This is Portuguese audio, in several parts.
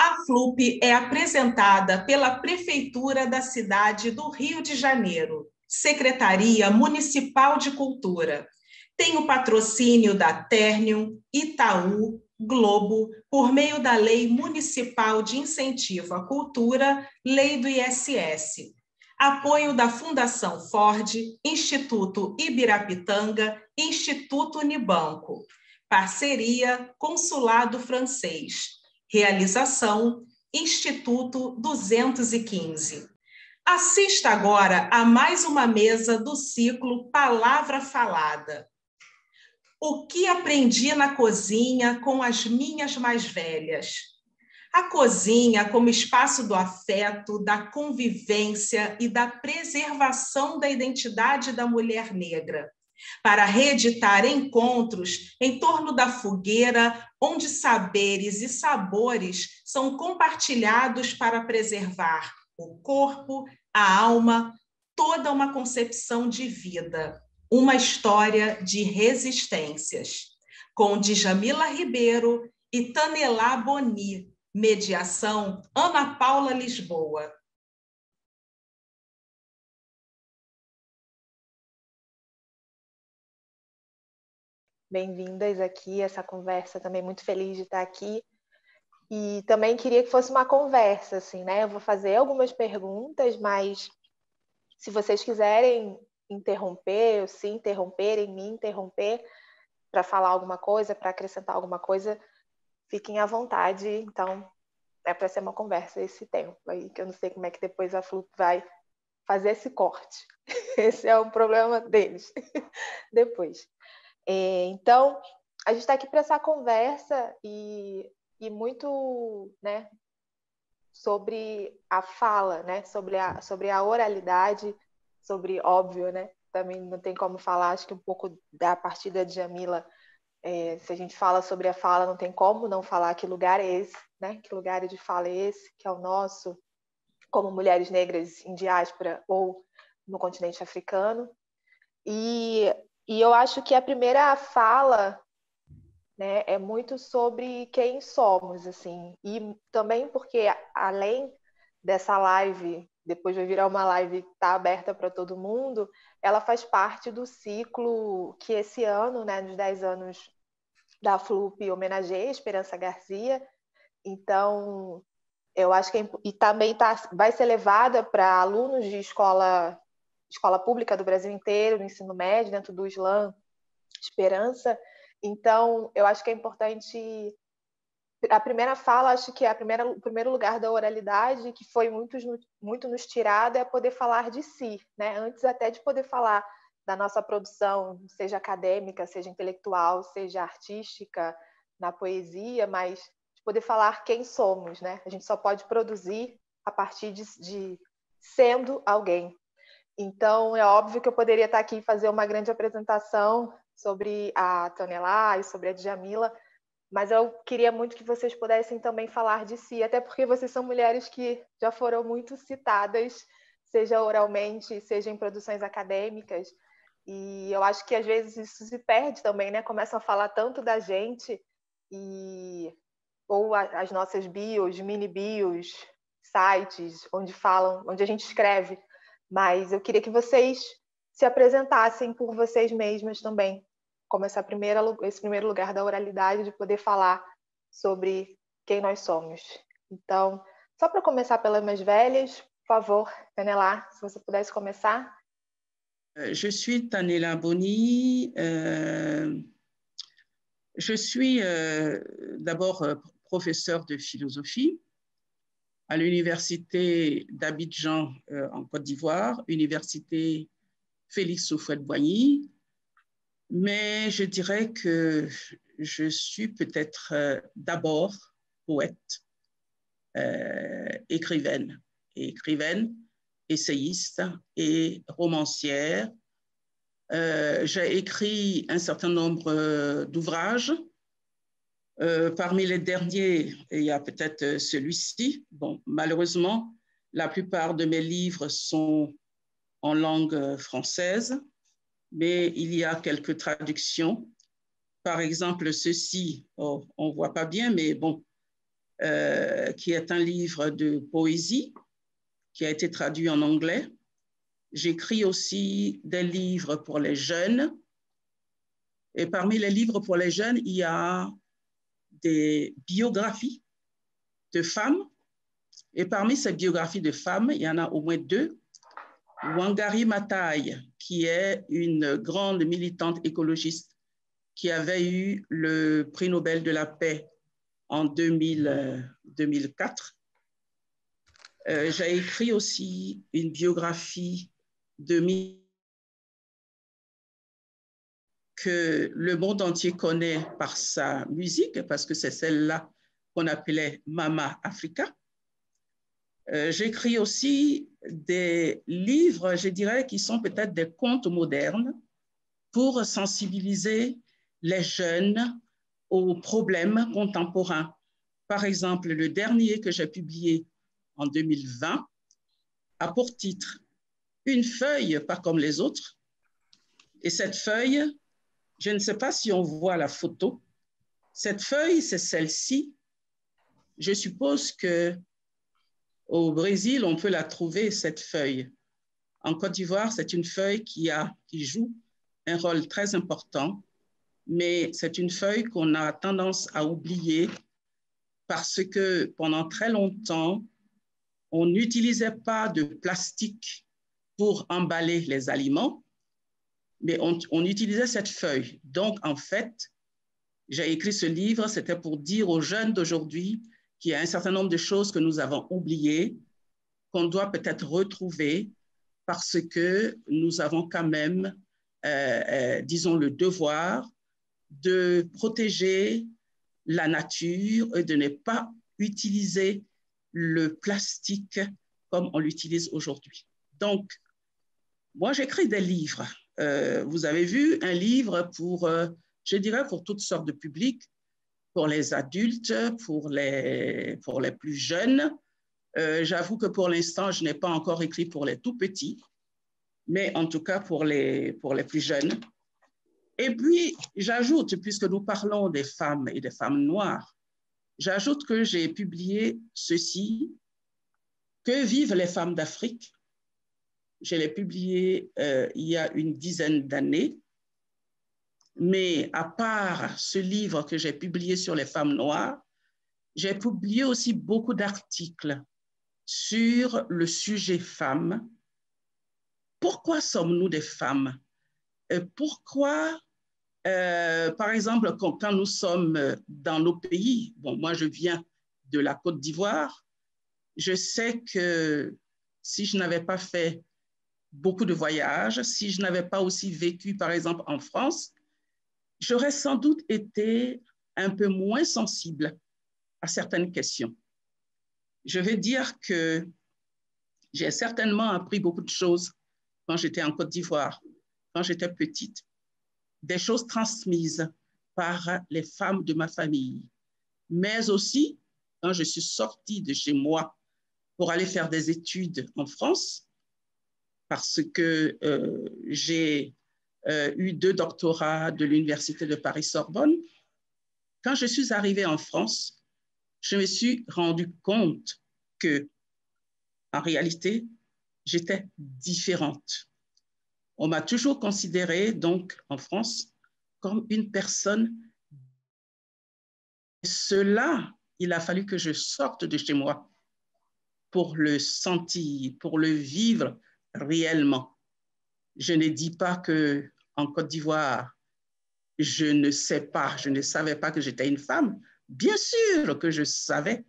A FLUP é apresentada pela Prefeitura da cidade do Rio de Janeiro, Secretaria Municipal de Cultura. Tem o patrocínio da Ternium, Itaú, Globo, por meio da Lei Municipal de Incentivo à Cultura, Lei do ISS. Apoio da Fundação Ford, Instituto Ibirapitanga, Instituto Unibanco. Parceria Consulado Francês. Realização Instituto 215. Assista agora a mais uma mesa do ciclo Palavra Falada. O que aprendi na cozinha com as minhas mais velhas? A cozinha como espaço do afeto, da convivência e da preservação da identidade da mulher negra, para reeditar encontros em torno da fogueira, onde saberes e sabores são compartilhados para preservar o corpo, a alma, toda uma concepção de vida, uma história de resistências. Com Djamila Ribeiro e Tanelá Boni, mediação Ana Paula Lisboa. Bem-vindas aqui, essa conversa também muito feliz de estar aqui. E também queria que fosse uma conversa, assim, né? Eu vou fazer algumas perguntas, mas se vocês quiserem interromper, ou se interromperem, me interromper para falar alguma coisa, para acrescentar alguma coisa, fiquem à vontade. Então, é para ser uma conversa esse tempo aí, que eu não sei como é que depois a FLUP vai fazer esse corte. Esse é o problema deles. Depois. Então, a gente está aqui para essa conversa e muito, né, sobre a fala, né, sobre a oralidade, sobre, óbvio, né, também não tem como falar, acho que um pouco da partida de Djamila, se a gente fala sobre a fala, não tem como não falar que lugar é esse, né, que lugar de fala é esse, que é o nosso, como mulheres negras em diáspora ou no continente africano. E eu acho que a primeira fala, né, é muito sobre quem somos, assim, e também porque além dessa live, depois vai virar uma live que está aberta para todo mundo, ela faz parte do ciclo que esse ano, né, nos 10 anos da FLUP, homenageia a Esperança Garcia. Então, eu acho que e também vai ser levada para alunos de escola pública do Brasil inteiro, no ensino médio, dentro do Slam Esperança. Então, eu acho que é importante. A primeira fala, acho que é o primeiro lugar da oralidade, que foi muito nos tirado, é poder falar de si, né? Antes até de poder falar da nossa produção, seja acadêmica, seja intelectual, seja artística, na poesia, mas de poder falar quem somos, né? A gente só pode produzir a partir de sendo alguém. Então, é óbvio que eu poderia estar aqui e fazer uma grande apresentação sobre a Tanelá e sobre a Djamila, mas eu queria muito que vocês pudessem também falar de si, até porque vocês são mulheres que já foram muito citadas, seja oralmente, seja em produções acadêmicas, e eu acho que às vezes isso se perde também, né? Começam a falar tanto da gente, ou as nossas bios, mini bios, sites, onde a gente escreve, mas eu queria que vocês se apresentassem por vocês mesmas também, como esse primeiro lugar da oralidade, de poder falar sobre quem nós somos. Então, só para começar pelas mais velhas, por favor, Tanelá, se você pudesse começar. Je suis Tanelá Boni. Je suis d'abord professeure de philosophie à l'université d'Abidjan en Côte d'Ivoire, université Félix Houphouët-Boigny, mais je dirais que je suis peut-être d'abord poète, écrivaine, essayiste et romancière. J'ai écrit un certain nombre d'ouvrages. Parmi les derniers, il y a peut-être celui-ci. Bon, malheureusement, la plupart de mes livres sont en langue française, mais il y a quelques traductions. Par exemple, ceci, on ne voit pas bien, mais bon, qui est un livre de poésie qui a été traduit en anglais. J'écris aussi des livres pour les jeunes. Et parmi les livres pour les jeunes, il y a des biographies de femmes. Et parmi ces biographies de femmes, il y en a au moins 2. Wangari Maathai, qui est une grande militante écologiste qui avait eu le prix Nobel de la paix en 2004. J'ai écrit aussi une biographie de que le monde entier connaît par sa musique, parce que c'est celle-là qu'on appelait Mama Africa. J'écris aussi des livres, je dirais, qui sont peut-être des contes modernes pour sensibiliser les jeunes aux problèmes contemporains. Par exemple, le dernier que j'ai publié en 2020 a pour titre « Une feuille pas comme les autres ». Et cette feuille, je ne sais pas si on voit la photo. Cette feuille, c'est celle-ci. Je suppose qu'au Brésil, on peut la trouver, cette feuille. En Côte d'Ivoire, c'est une feuille qui joue un rôle très important, mais c'est une feuille qu'on a tendance à oublier parce que pendant très longtemps, on n'utilisait pas de plastique pour emballer les aliments, mais on utilisait cette feuille. Donc, en fait, j'ai écrit ce livre, c'était pour dire aux jeunes d'aujourd'hui qu'il y a un certain nombre de choses que nous avons oubliées, qu'on doit peut-être retrouver parce que nous avons quand même, disons, le devoir de protéger la nature et de ne pas utiliser le plastique comme on l'utilise aujourd'hui. Donc, moi, j'écris des livres. Vous avez vu un livre pour, je dirais, pour toutes sortes de publics, pour les adultes, pour les plus jeunes. J'avoue que pour l'instant, je n'ai pas encore écrit pour les tout petits, mais en tout cas pour les plus jeunes. Et puis, j'ajoute, puisque nous parlons des femmes et des femmes noires, j'ajoute que j'ai publié ceci, Que vivent les femmes d'Afrique. Je l'ai publié il y a une dizaine d'années. Mais à part ce livre que j'ai publié sur les femmes noires, j'ai publié aussi beaucoup d'articles sur le sujet femmes. Pourquoi sommes-nous des femmes? Pourquoi, par exemple, quand nous sommes dans nos pays, bon, moi je viens de la Côte d'Ivoire, je sais que si je n'avais pas fait beaucoup de voyages, si je n'avais pas aussi vécu, par exemple, en France, j'aurais sans doute été un peu moins sensible à certaines questions. Je vais dire que j'ai certainement appris beaucoup de choses quand j'étais en Côte d'Ivoire, quand j'étais petite, des choses transmises par les femmes de ma famille, mais aussi quand je suis sortie de chez moi pour aller faire des études en France, parce que j'ai eu 2 doctorats de l'Université de Paris-Sorbonne. Quand je suis arrivée en France, je me suis rendu compte que, en réalité, j'étais différente. On m'a toujours considérée, donc, en France, comme une personne. Cela, il a fallu que je sorte de chez moi pour le sentir, pour le vivre réellement. Je ne dis pas qu'en Côte d'Ivoire, je ne savais pas que j'étais une femme. Bien sûr que je savais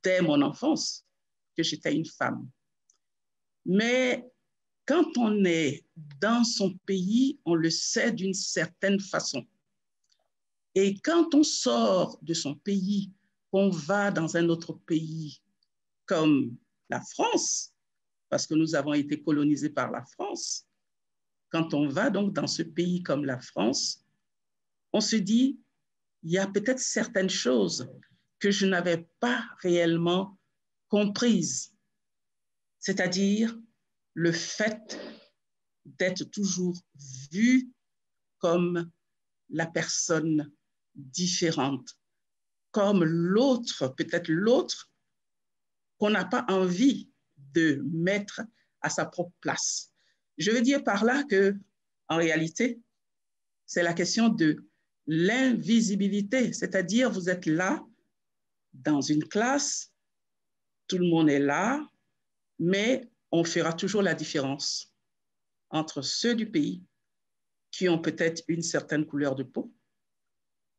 dès mon enfance que j'étais une femme. Mais quand on est dans son pays, on le sait d'une certaine façon. Et quand on sort de son pays, qu'on va dans un autre pays comme la France, parce que nous avons été colonisés par la France, quand on va donc dans ce pays comme la France, on se dit, il y a peut-être certaines choses que je n'avais pas réellement comprises, c'est-à-dire le fait d'être toujours vue comme la personne différente, comme l'autre, peut-être l'autre qu'on n'a pas envie de mettre à sa propre place. Je veux dire par là que, en réalité, c'est la question de l'invisibilité, c'est-à-dire vous êtes là, dans une classe, tout le monde est là, mais on fera toujours la différence entre ceux du pays qui ont peut-être une certaine couleur de peau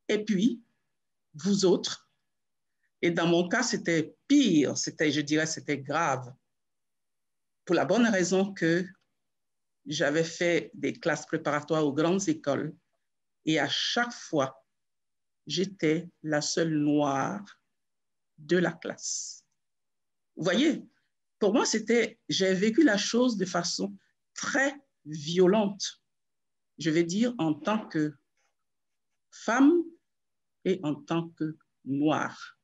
et puis vous autres. Et dans mon cas, c'était pire, je dirais, c'était grave. Pour la bonne raison que j'avais fait des classes préparatoires aux grandes écoles et à chaque fois, j'étais la seule noire de la classe. Vous voyez, pour moi, j'ai vécu la chose de façon très violente. Je vais dire en tant que femme et en tant que noire.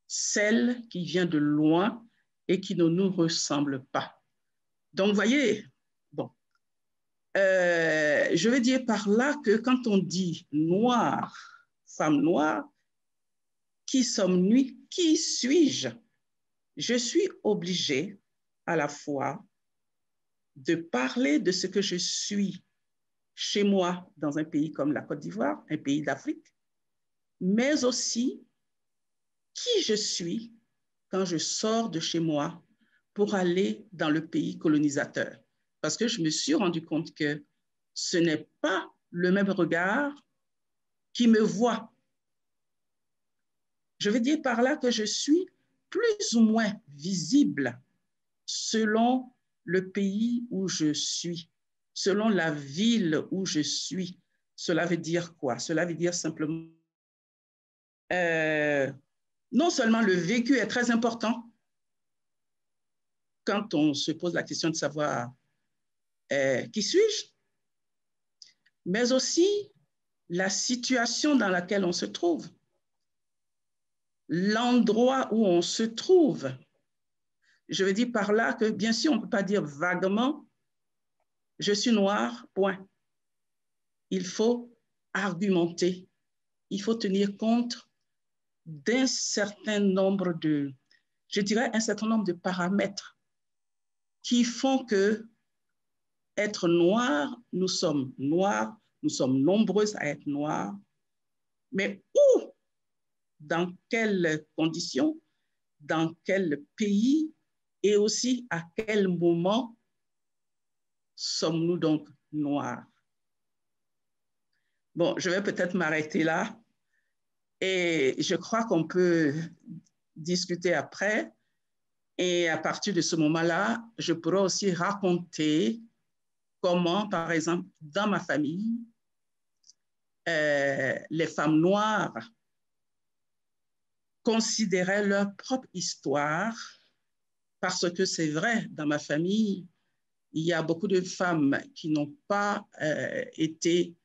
Celle qui vient de loin et qui ne nous ressemble pas. Donc, vous voyez, bon, je veux dire par là que quand on dit noire, femme noire, qui sommes-nous? Qui suis-je? Je suis obligée à la fois de parler de ce que je suis chez moi dans un pays comme la Côte d'Ivoire, un pays d'Afrique, mais aussi qui je suis quand je sors de chez moi pour aller dans le pays colonisateur. Parce que je me suis rendu compte que ce n'est pas le même regard qui me voit. Je veux dire par là que je suis plus ou moins visible selon le pays où je suis, selon la ville où je suis. Cela veut dire quoi? Cela veut dire simplement, non seulement le vécu est très important, quand on se pose la question de savoir qui suis-je, mais aussi la situation dans laquelle on se trouve, l'endroit où on se trouve. Je veux dire par là que, bien sûr, on ne peut pas dire vaguement, je suis noir, point. Il faut argumenter, il faut tenir compte d'un certain nombre de, je dirais, un certain nombre de paramètres qui font que être noir, nous sommes noirs, nous sommes nombreuses à être noirs, mais où, dans quelles conditions, dans quel pays et aussi à quel moment sommes-nous donc noirs? Bon, je vais peut-être m'arrêter là et je crois qu'on peut discuter après. Et à partir de ce moment-là, je pourrais aussi raconter comment, par exemple, dans ma famille, les femmes noires considéraient leur propre histoire, parce que c'est vrai, dans ma famille, il y a beaucoup de femmes qui n'ont pas été,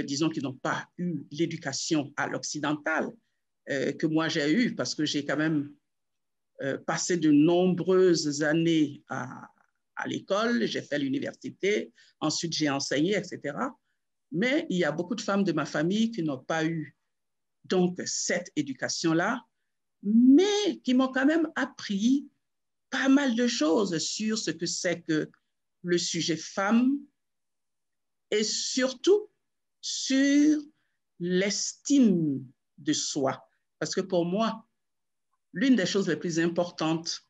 disons, qui n'ont pas eu l'éducation à l'occidentale que moi j'ai eue, parce que j'ai quand même passé de nombreuses années à l'école, j'ai fait l'université, ensuite j'ai enseigné, etc. Mais il y a beaucoup de femmes de ma famille qui n'ont pas eu donc cette éducation-là, mais qui m'ont quand même appris pas mal de choses sur ce que c'est que le sujet femme et surtout sur l'estime de soi. Parce que pour moi, l'une des choses les plus importantes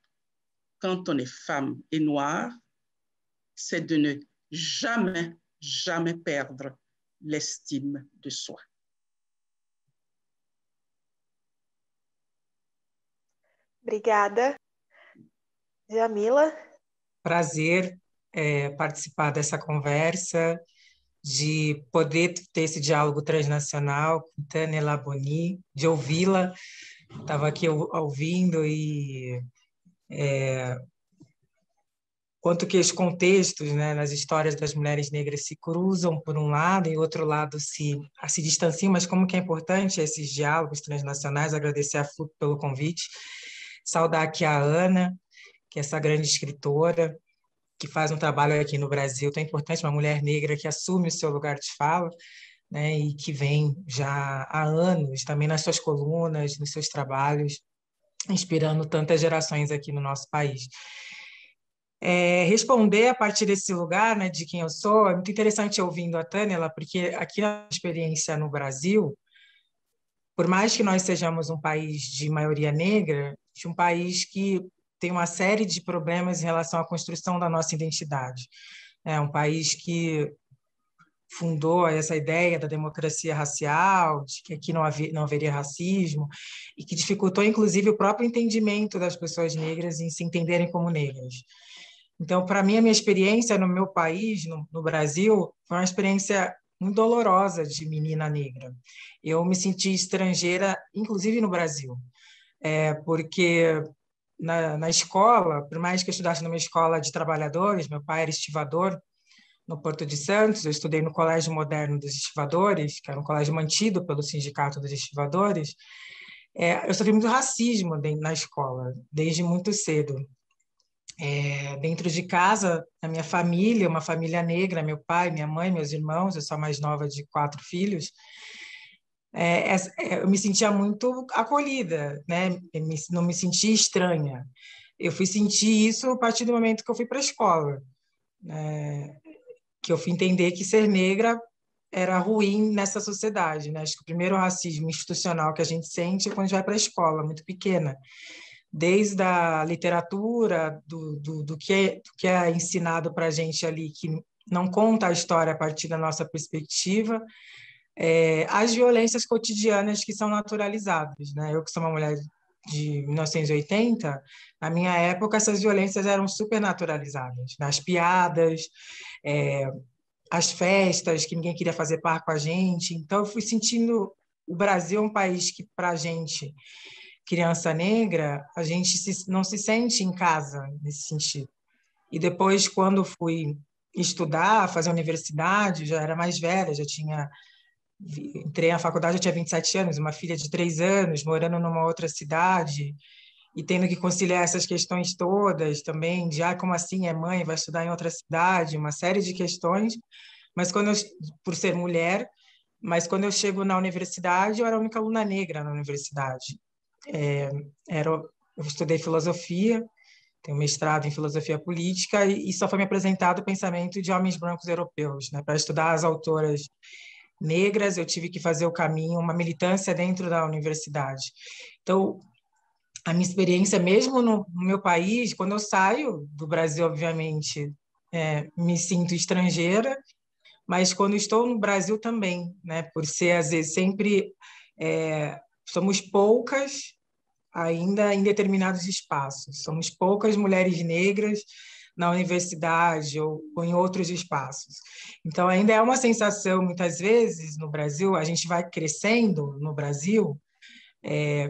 quand on est femme et noire, c'est de ne jamais, jamais perdre l'estime de soi. Obrigada. Jamila? Prazer participar dessa conversa, de poder ter esse diálogo transnacional com Tânia Laboni, de ouvi-la. Estava aqui ouvindo e quanto que os contextos, né, nas histórias das mulheres negras se cruzam por um lado e outro lado se distanciam, mas como que é importante esses diálogos transnacionais. Agradecer a FLUP pelo convite, saudar aqui a Ana, que é essa grande escritora, que faz um trabalho aqui no Brasil tão importante, uma mulher negra que assume o seu lugar de fala, né, e que vem já há anos, também nas suas colunas, nos seus trabalhos, inspirando tantas gerações aqui no nosso país. Responder a partir desse lugar, né, de quem eu sou, é muito interessante ouvindo a Tânia, porque aqui na experiência no Brasil, por mais que nós sejamos um país de maioria negra, de um país que tem uma série de problemas em relação à construção da nossa identidade. É um país que fundou essa ideia da democracia racial, de que aqui não haveria racismo, e que dificultou, inclusive, o próprio entendimento das pessoas negras em se entenderem como negras. Então, para mim, a minha experiência no meu país, no Brasil, foi uma experiência muito dolorosa de menina negra. Eu me senti estrangeira, inclusive no Brasil, porque na escola, por mais que eu estudasse numa escola de trabalhadores, meu pai era estivador no Porto de Santos, eu estudei no Colégio Moderno dos Estivadores, que era um colégio mantido pelo Sindicato dos Estivadores, eu sofri muito racismo na escola, desde muito cedo. Dentro de casa, a minha família, uma família negra, meu pai, minha mãe, meus irmãos, eu sou a mais nova de 4 filhos, eu me sentia muito acolhida, né? Não me sentia estranha. Eu fui sentir isso a partir do momento que eu fui para a escola, que eu fui entender que ser negra era ruim nessa sociedade, né? Acho que o primeiro racismo institucional que a gente sente é quando a gente vai para a escola, muito pequena. Desde a literatura, do que é ensinado para a gente ali, que não conta a história a partir da nossa perspectiva, as violências cotidianas que são naturalizadas, né? Eu que sou uma mulher de 1980, na minha época essas violências eram super naturalizadas, nas piadas, as festas, que ninguém queria fazer par com a gente. Então eu fui sentindo o Brasil é um país que, para a gente, criança negra, a gente não se sente em casa nesse sentido. E depois, quando fui estudar, fazer universidade, já era mais velha, entrei na faculdade, eu tinha 27 anos, uma filha de 3 anos, morando numa outra cidade, e tendo que conciliar essas questões todas também, de como assim é mãe, vai estudar em outra cidade, uma série de questões, mas por ser mulher, mas quando eu chego na universidade, eu era a única aluna negra na universidade. Eu estudei filosofia, tenho mestrado em filosofia política, e só foi me apresentado o pensamento de homens brancos europeus, né? Para estudar as autoras negras, eu tive que fazer o caminho, uma militância dentro da universidade. Então, a minha experiência, mesmo no meu país, quando eu saio do Brasil, obviamente, me sinto estrangeira, mas quando estou no Brasil também, né? Por ser, às vezes, sempre somos poucas ainda em determinados espaços. Somos poucas mulheres negras na universidade ou em outros espaços. Então, ainda é uma sensação, muitas vezes, no Brasil, a gente vai crescendo no Brasil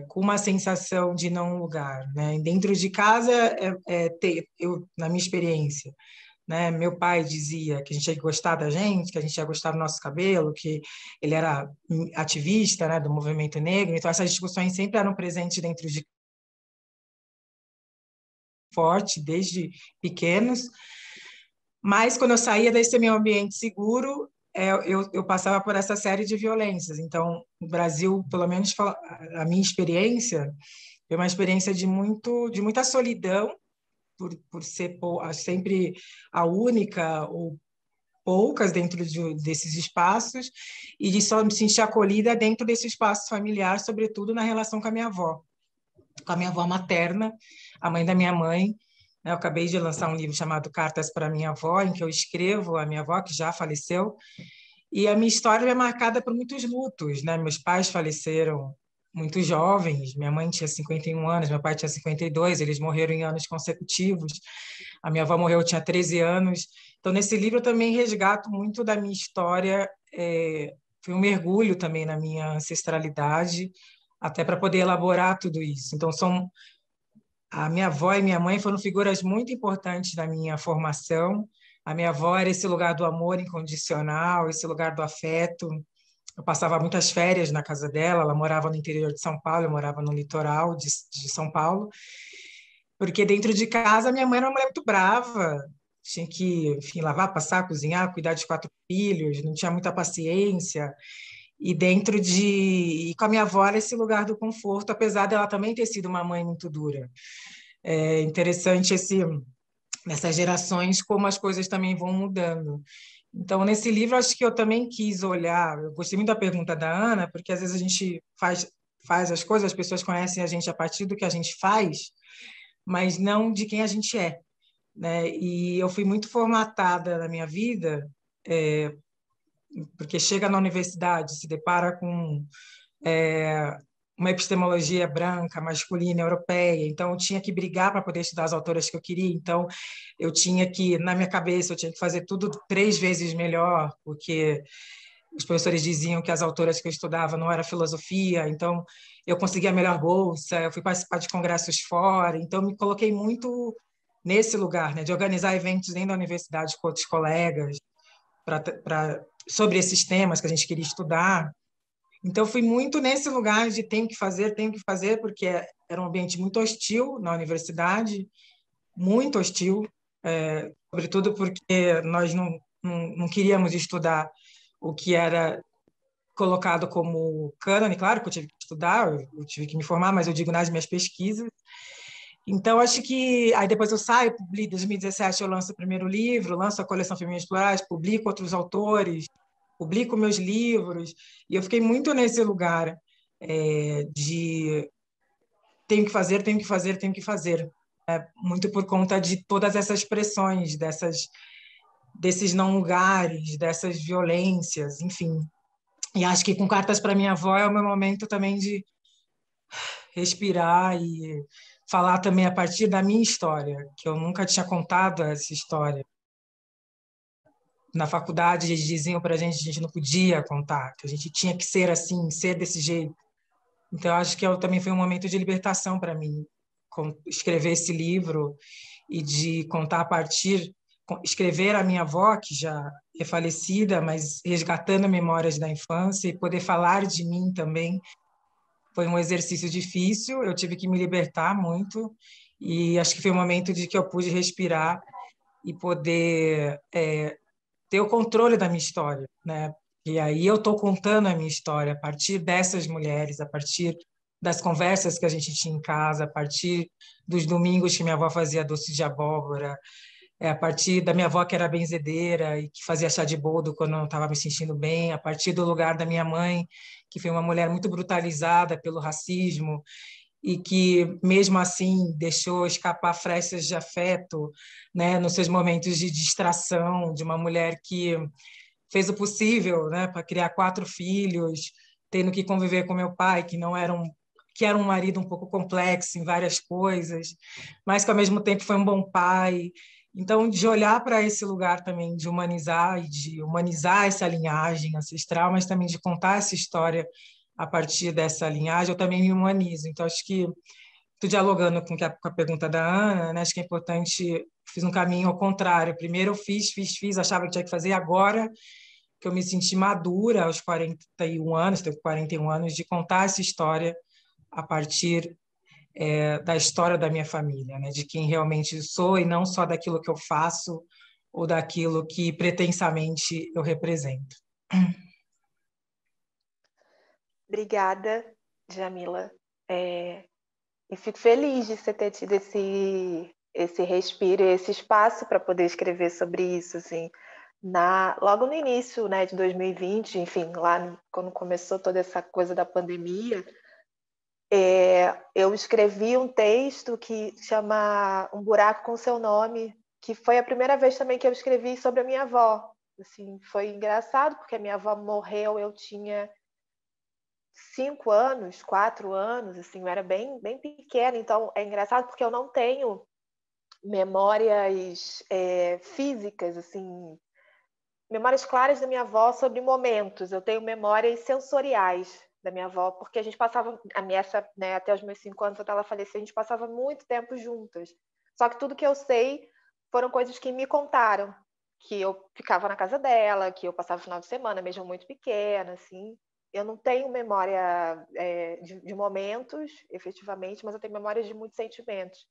com uma sensação de não lugar, né? Dentro de casa, na minha experiência, né? Meu pai dizia que a gente ia gostar da gente, que a gente ia gostar do nosso cabelo, que ele era ativista, né, do movimento negro, então essas discussões sempre eram presentes dentro de forte, desde pequenos, mas quando eu saía desse meu ambiente seguro, eu passava por essa série de violências. Então, o Brasil, pelo menos a minha experiência, foi uma experiência de muita solidão, por ser sempre a única ou poucas dentro desses espaços, e de só me sentir acolhida dentro desse espaço familiar, sobretudo na relação com a minha avó materna, a mãe da minha mãe. Eu acabei de lançar um livro chamado Cartas para Minha Avó, em que eu escrevo a minha avó, que já faleceu, e a minha história é marcada por muitos lutos, né? Meus pais faleceram muito jovens, minha mãe tinha 51 anos, meu pai tinha 52, eles morreram em anos consecutivos, a minha avó morreu, eu tinha 13 anos. Então, nesse livro eu também resgato muito da minha história, foi um mergulho também na minha ancestralidade, até para poder elaborar tudo isso. Então, a minha avó e minha mãe foram figuras muito importantes da minha formação. A minha avó era esse lugar do amor incondicional, esse lugar do afeto. Eu passava muitas férias na casa dela, ela morava no interior de São Paulo, eu morava no litoral de São Paulo, porque dentro de casa minha mãe era uma mulher muito brava, tinha que, enfim, lavar, passar, cozinhar, cuidar de 4 filhos, não tinha muita paciência. E com a minha avó era esse lugar do conforto, apesar dela também ter sido uma mãe muito dura. É interessante nessas gerações como as coisas também vão mudando. Então, nesse livro, acho que eu também quis olhar. Eu gostei muito da pergunta da Ana, porque às vezes a gente faz as coisas, as pessoas conhecem a gente a partir do que a gente faz, mas não de quem a gente é, né? E eu fui muito formatada na minha vida, porque chega na universidade, se depara com uma epistemologia branca, masculina, europeia. Então, eu tinha que brigar para poder estudar as autoras que eu queria. Então, eu tinha que, na minha cabeça, eu tinha que fazer tudo 3 vezes melhor, porque os professores diziam que as autoras que eu estudava não era filosofia. Então, eu consegui a melhor bolsa, eu fui participar de congressos fora. Então, me coloquei muito nesse lugar, né, de organizar eventos dentro da universidade com outros colegas sobre esses temas que a gente queria estudar. Então, fui muito nesse lugar de tenho que fazer, porque era um ambiente muito hostil na universidade, muito hostil, sobretudo porque nós não queríamos estudar o que era colocado como cânone. Claro que eu tive que estudar, eu tive que me formar, mas eu digo nas minhas pesquisas. Então, acho que... Aí depois eu saio, em 2017 eu lanço o primeiro livro, lanço a coleção Femininas Plurais, publico outros autores, publico meus livros, e eu fiquei muito nesse lugar de tenho que fazer, tenho que fazer, tenho que fazer. Muito por conta de todas essas pressões, desses não lugares, dessas violências, enfim. E acho que com Cartas para Minha Avó é o meu momento também de respirar e falar também a partir da minha história, que eu nunca tinha contado essa história. Na faculdade, eles diziam para a gente não podia contar, que a gente tinha que ser assim, ser desse jeito. Então, eu acho que também foi um momento de libertação para mim, escrever esse livro e de contar a partir, escrever a minha avó, que já é falecida, mas resgatando memórias da infância e poder falar de mim também. Foi um exercício difícil, eu tive que me libertar muito e acho que foi um momento de que eu pude respirar e poder ter o controle da minha história, né? E aí eu estou contando a minha história a partir dessas mulheres, a partir das conversas que a gente tinha em casa, a partir dos domingos que minha avó fazia doce de abóbora, a partir da minha avó que era benzedeira e que fazia chá de boldo quando eu não estava me sentindo bem, a partir do lugar da minha mãe, que foi uma mulher muito brutalizada pelo racismo e que, mesmo assim, deixou escapar frestas de afeto, né, nos seus momentos de distração, de uma mulher que fez o possível, né, para criar 4 filhos, tendo que conviver com meu pai, que era um marido um pouco complexo em várias coisas, mas que, ao mesmo tempo, foi um bom pai. Então, de olhar para esse lugar também, de humanizar e de humanizar essa linhagem ancestral, mas também de contar essa história a partir dessa linhagem, eu também me humanizo. Então, acho que, estou dialogando com a pergunta da Ana, né? Acho que é importante, fiz um caminho ao contrário. Primeiro eu fiz, achava que tinha que fazer, agora que eu me senti madura aos 41 anos, tenho 41 anos, de contar essa história a partir da história da minha família, né? De quem realmente sou e não só daquilo que eu faço ou daquilo que pretensamente eu represento. Obrigada, Jamila. E fico feliz de você ter tido esse respiro, esse espaço para poder escrever sobre isso, assim, logo no início, né, de 2020, enfim, lá quando começou toda essa coisa da pandemia, eu escrevi um texto que chama Um Buraco com Seu Nome, que foi a primeira vez também que eu escrevi sobre a minha avó. Assim, foi engraçado, porque a minha avó morreu, eu tinha 5 anos, 4 anos, assim, eu era bem, bem pequena, então é engraçado porque eu não tenho memórias físicas, assim, memórias claras da minha avó sobre momentos, eu tenho memórias sensoriais da minha avó, porque a gente passava, né, até os meus 5 anos, até ela falecer, a gente passava muito tempo juntas, só que tudo que eu sei foram coisas que me contaram, que eu ficava na casa dela, que eu passava o final de semana, mesmo muito pequena, assim. Eu não tenho memória de momentos, efetivamente, mas eu tenho memórias de muitos sentimentos.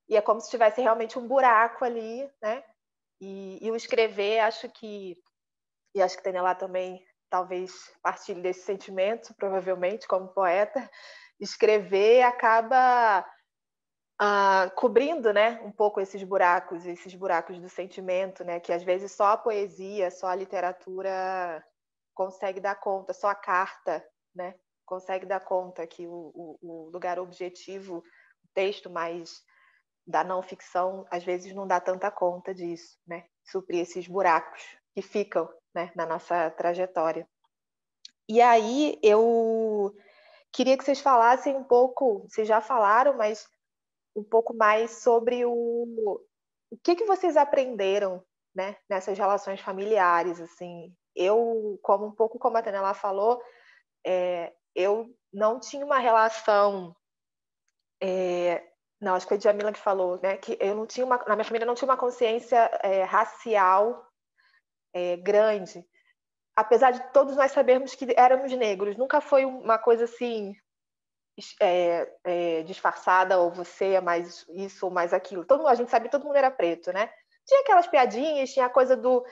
E é como se tivesse realmente um buraco ali, né? E o escrever, acho que Tenelá também talvez partilhe desse sentimento, provavelmente, como poeta. Escrever acaba cobrindo, né, um pouco esses buracos do sentimento, né, que às vezes só a poesia, só a literatura consegue dar conta, só a carta, né, consegue dar conta, que o lugar objetivo, o texto mais da não ficção, às vezes não dá tanta conta disso, né, suprir esses buracos que ficam, né, na nossa trajetória. E aí eu queria que vocês falassem um pouco, vocês já falaram, mas um pouco mais sobre o que vocês aprenderam, né, nessas relações familiares, assim. Eu, um pouco como a Tenelá falou, eu não tinha uma relação, não, acho que foi a Djamila que falou, né, que eu não tinha na minha família não tinha uma consciência racial grande, apesar de todos nós sabermos que éramos negros. Nunca foi uma coisa assim disfarçada, ou você é mais isso ou mais aquilo. A gente sabia que todo mundo era preto, né? Tinha aquelas piadinhas, tinha a coisa do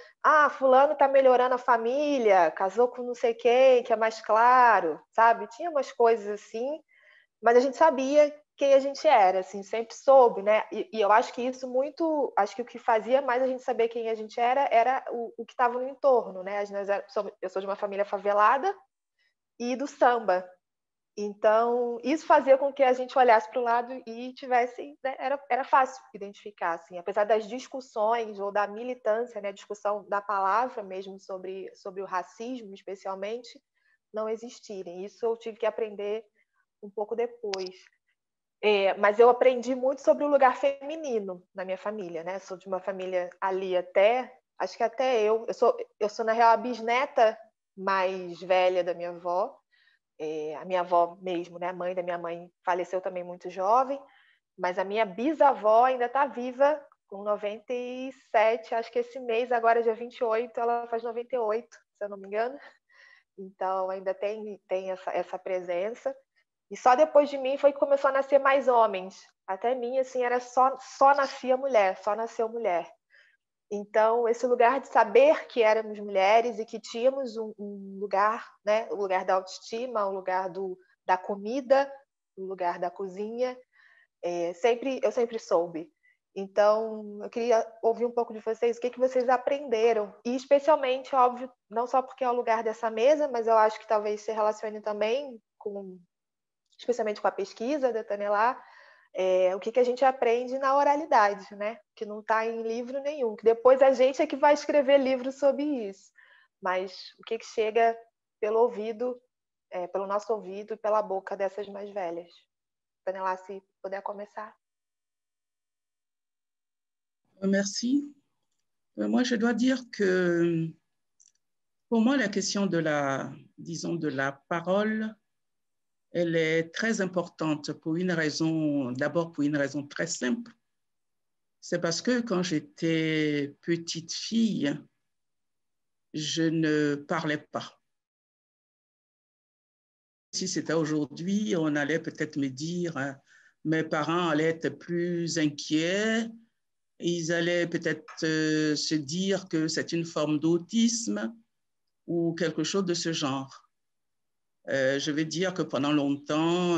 fulano tá melhorando a família, casou com não sei quem, que é mais claro, sabe? Tinha umas coisas assim, mas a gente sabia quem a gente era, assim, sempre soube, né? E eu acho que isso muito, acho que o que fazia mais a gente saber quem a gente era o que estava no entorno, né? Eu sou de uma família favelada e do samba. Então, isso fazia com que a gente olhasse para o lado e tivesse, né, era fácil identificar, assim, apesar das discussões ou da militância, né, discussão da palavra mesmo sobre o racismo, especialmente, não existirem. Isso eu tive que aprender um pouco depois. Mas eu aprendi muito sobre o lugar feminino na minha família, né? Sou de uma família ali acho que até eu sou na real a bisneta mais velha da minha avó. A minha avó mesmo, né, a mãe da minha mãe, faleceu também muito jovem, mas a minha bisavó ainda está viva, com 97, acho que esse mês, agora dia 28, ela faz 98, se eu não me engano. Então ainda tem essa presença. E só depois de mim foi que começou a nascer mais homens. Até mim, assim, era só nascia mulher, só nasceu mulher. Então, esse lugar de saber que éramos mulheres e que tínhamos um lugar, né? O lugar da autoestima, o lugar da comida, o lugar da cozinha, eu sempre soube. Então, eu queria ouvir um pouco de vocês, o que vocês aprenderam. E, especialmente, óbvio, não só porque é o lugar dessa mesa, mas eu acho que talvez se relacione também especialmente com a pesquisa da Tenelá, o que a gente aprende na oralidade, né? Que não está em livro nenhum, que depois a gente é que vai escrever livro sobre isso. Mas o que chega pelo ouvido, pelo nosso ouvido e pela boca dessas mais velhas. Tenelá, se puder começar. Merci. Moi, je dois dire que pour moi, la question de la parole, elle est très importante d'abord pour une raison très simple. C'est parce que quand j'étais petite fille, je ne parlais pas. Si c'était aujourd'hui, on allait peut-être me dire, mes parents allaient être plus inquiets, ils allaient peut-être se dire que c'est une forme d'autisme ou quelque chose de ce genre. Je vais dire que pendant longtemps,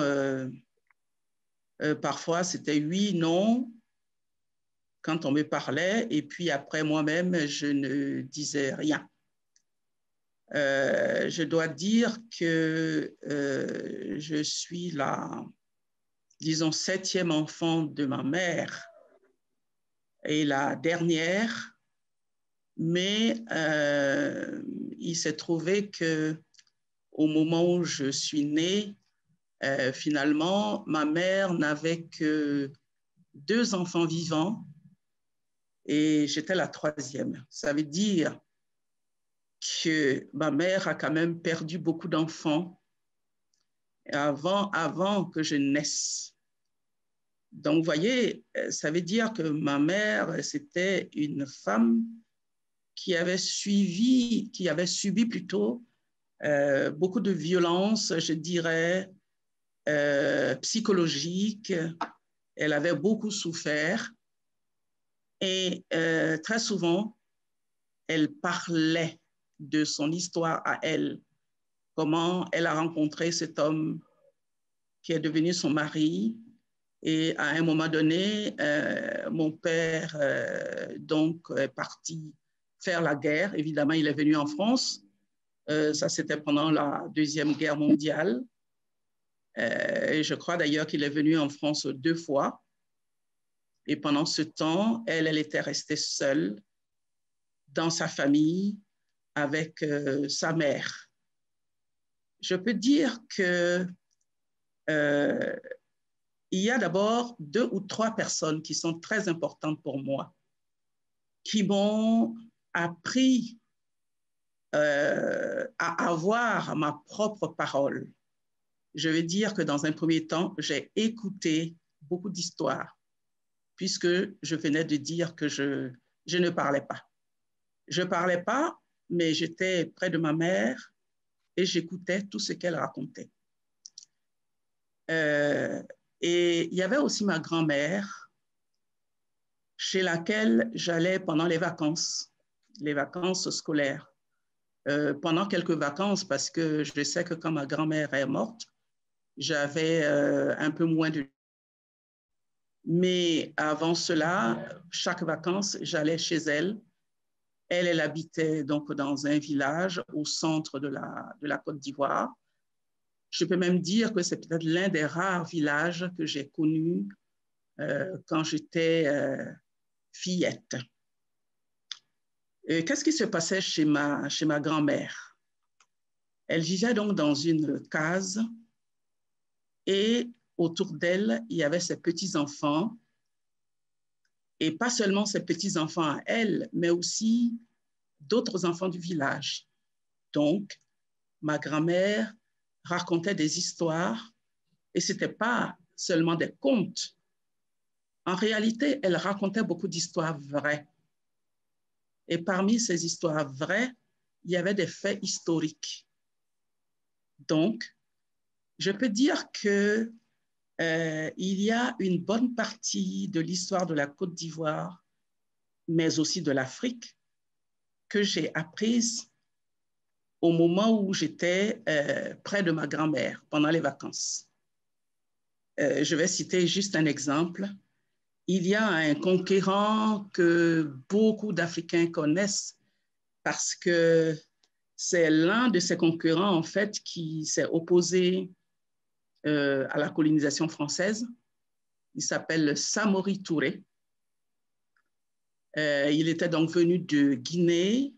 parfois c'était oui, non, quand on me parlait, et puis après moi-même, je ne disais rien. Je dois dire que je suis la, disons, 7e enfant de ma mère et la dernière, mais il s'est trouvé que au moment où je suis née, finalement, ma mère n'avait que 2 enfants vivants et j'étais la 3e. Ça veut dire que ma mère a quand même perdu beaucoup d'enfants avant que je naisse. Donc, vous voyez, ça veut dire que ma mère, c'était une femme qui avait subi plutôt beaucoup de violences, je dirais, psychologiques. Elle avait beaucoup souffert. Et très souvent, elle parlait de son histoire à elle, comment elle a rencontré cet homme qui est devenu son mari. Et à un moment donné, mon père donc est parti faire la guerre. Évidemment, il est venu en France. Ça, c'était pendant la Deuxième Guerre mondiale. Et je crois d'ailleurs qu'il est venu en France 2 fois. Et pendant ce temps, elle était restée seule dans sa famille avec sa mère. Je peux dire que il y a d'abord 2 ou 3 personnes qui sont très importantes pour moi, qui m'ont appris à avoir ma propre parole. Je veux dire que dans un premier temps, j'ai écouté beaucoup d'histoires, puisque je venais de dire que je ne parlais pas. Je ne parlais pas, mais j'étais près de ma mère et j'écoutais tout ce qu'elle racontait. Et il y avait aussi ma grand-mère, chez laquelle j'allais pendant les vacances scolaires. Pendant quelques vacances, parce que je sais que quand ma grand-mère est morte, j'avais un peu moins de... Mais avant cela, chaque vacances, j'allais chez elle. Elle habitait donc dans un village au centre de la Côte d'Ivoire. Je peux même dire que c'est peut-être l'un des rares villages que j'ai connus quand j'étais fillette. Qu'est-ce qui se passait chez ma grand-mère? Elle vivait donc dans une case et autour d'elle, il y avait ses petits-enfants. Et pas seulement ses petits-enfants à elle, mais aussi d'autres enfants du village. Donc, ma grand-mère racontait des histoires et ce n'était pas seulement des contes. En réalité, elle racontait beaucoup d'histoires vraies. Et parmi ces histoires vraies, il y avait des faits historiques. Donc, je peux dire que il y a une bonne partie de l'histoire de la Côte d'Ivoire, mais aussi de l'Afrique, que j'ai apprise au moment où j'étais près de ma grand-mère pendant les vacances. Je vais citer juste un exemple. Il y a un conquérant que beaucoup d'Africains connaissent parce que c'est l'un de ces concurrents, en fait, qui s'est opposé à la colonisation française. Il s'appelle Samori Touré. Il était donc venu de Guinée.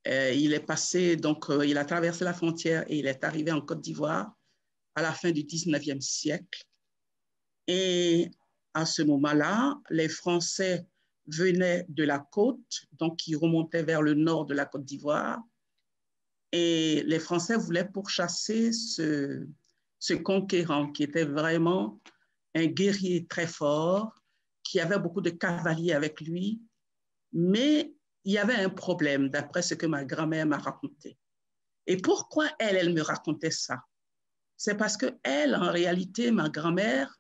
Il est passé, donc, il a traversé la frontière et il est arrivé en Côte d'Ivoire à la fin du 19e siècle. Et à ce moment-là, les Français venaient de la côte, donc ils remontaient vers le nord de la Côte d'Ivoire. Et les Français voulaient pourchasser ce conquérant qui était vraiment un guerrier très fort, qui avait beaucoup de cavaliers avec lui, mais il y avait un problème, d'après ce que ma grand-mère m'a raconté. Et pourquoi elle me racontait ça? C'est parce qu'elle, en réalité, ma grand-mère,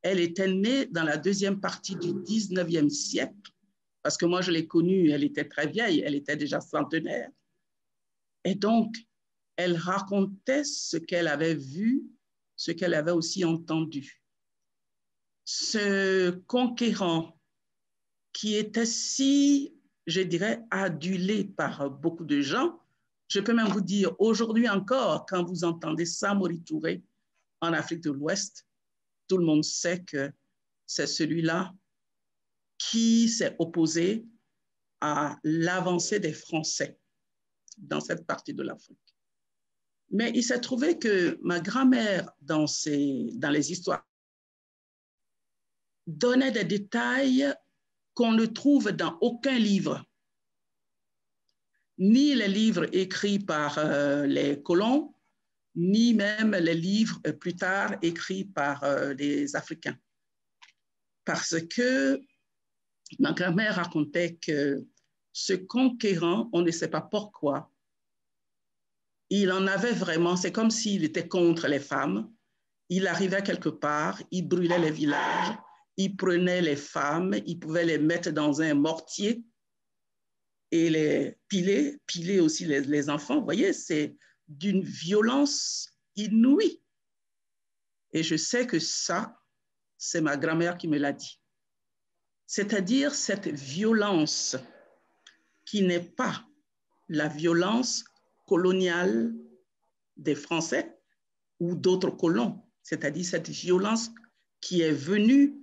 elle était née dans la deuxième partie du 19e siècle, parce que moi, je l'ai connue, elle était très vieille, elle était déjà centenaire. Et donc, elle racontait ce qu'elle avait vu, ce qu'elle avait aussi entendu. Ce conquérant qui était si, je dirais, adulé par beaucoup de gens, je peux même vous dire, aujourd'hui encore, quand vous entendez Samori Touré en Afrique de l'Ouest, tout le monde sait que c'est celui-là qui s'est opposé à l'avancée des Français dans cette partie de l'Afrique. Mais il s'est trouvé que ma grand-mère, dans les histoires, donnait des détails qu'on ne trouve dans aucun livre, ni les livres écrits par les colons, ni même les livres plus tard écrits par les Africains. Parce que ma grand-mère racontait que ce conquérant, on ne sait pas pourquoi, il en avait vraiment, c'est comme s'il était contre les femmes. Il arrivait quelque part, il brûlait les villages, il prenait les femmes, il pouvait les mettre dans un mortier et les piler aussi les enfants. Vous voyez, c'est d'une violence inouïe. Et je sais que ça, c'est ma grand-mère qui me l'a dit. C'est-à-dire cette violence qui n'est pas la violence coloniale des Français ou d'autres colons, c'est-à-dire cette violence qui est venue,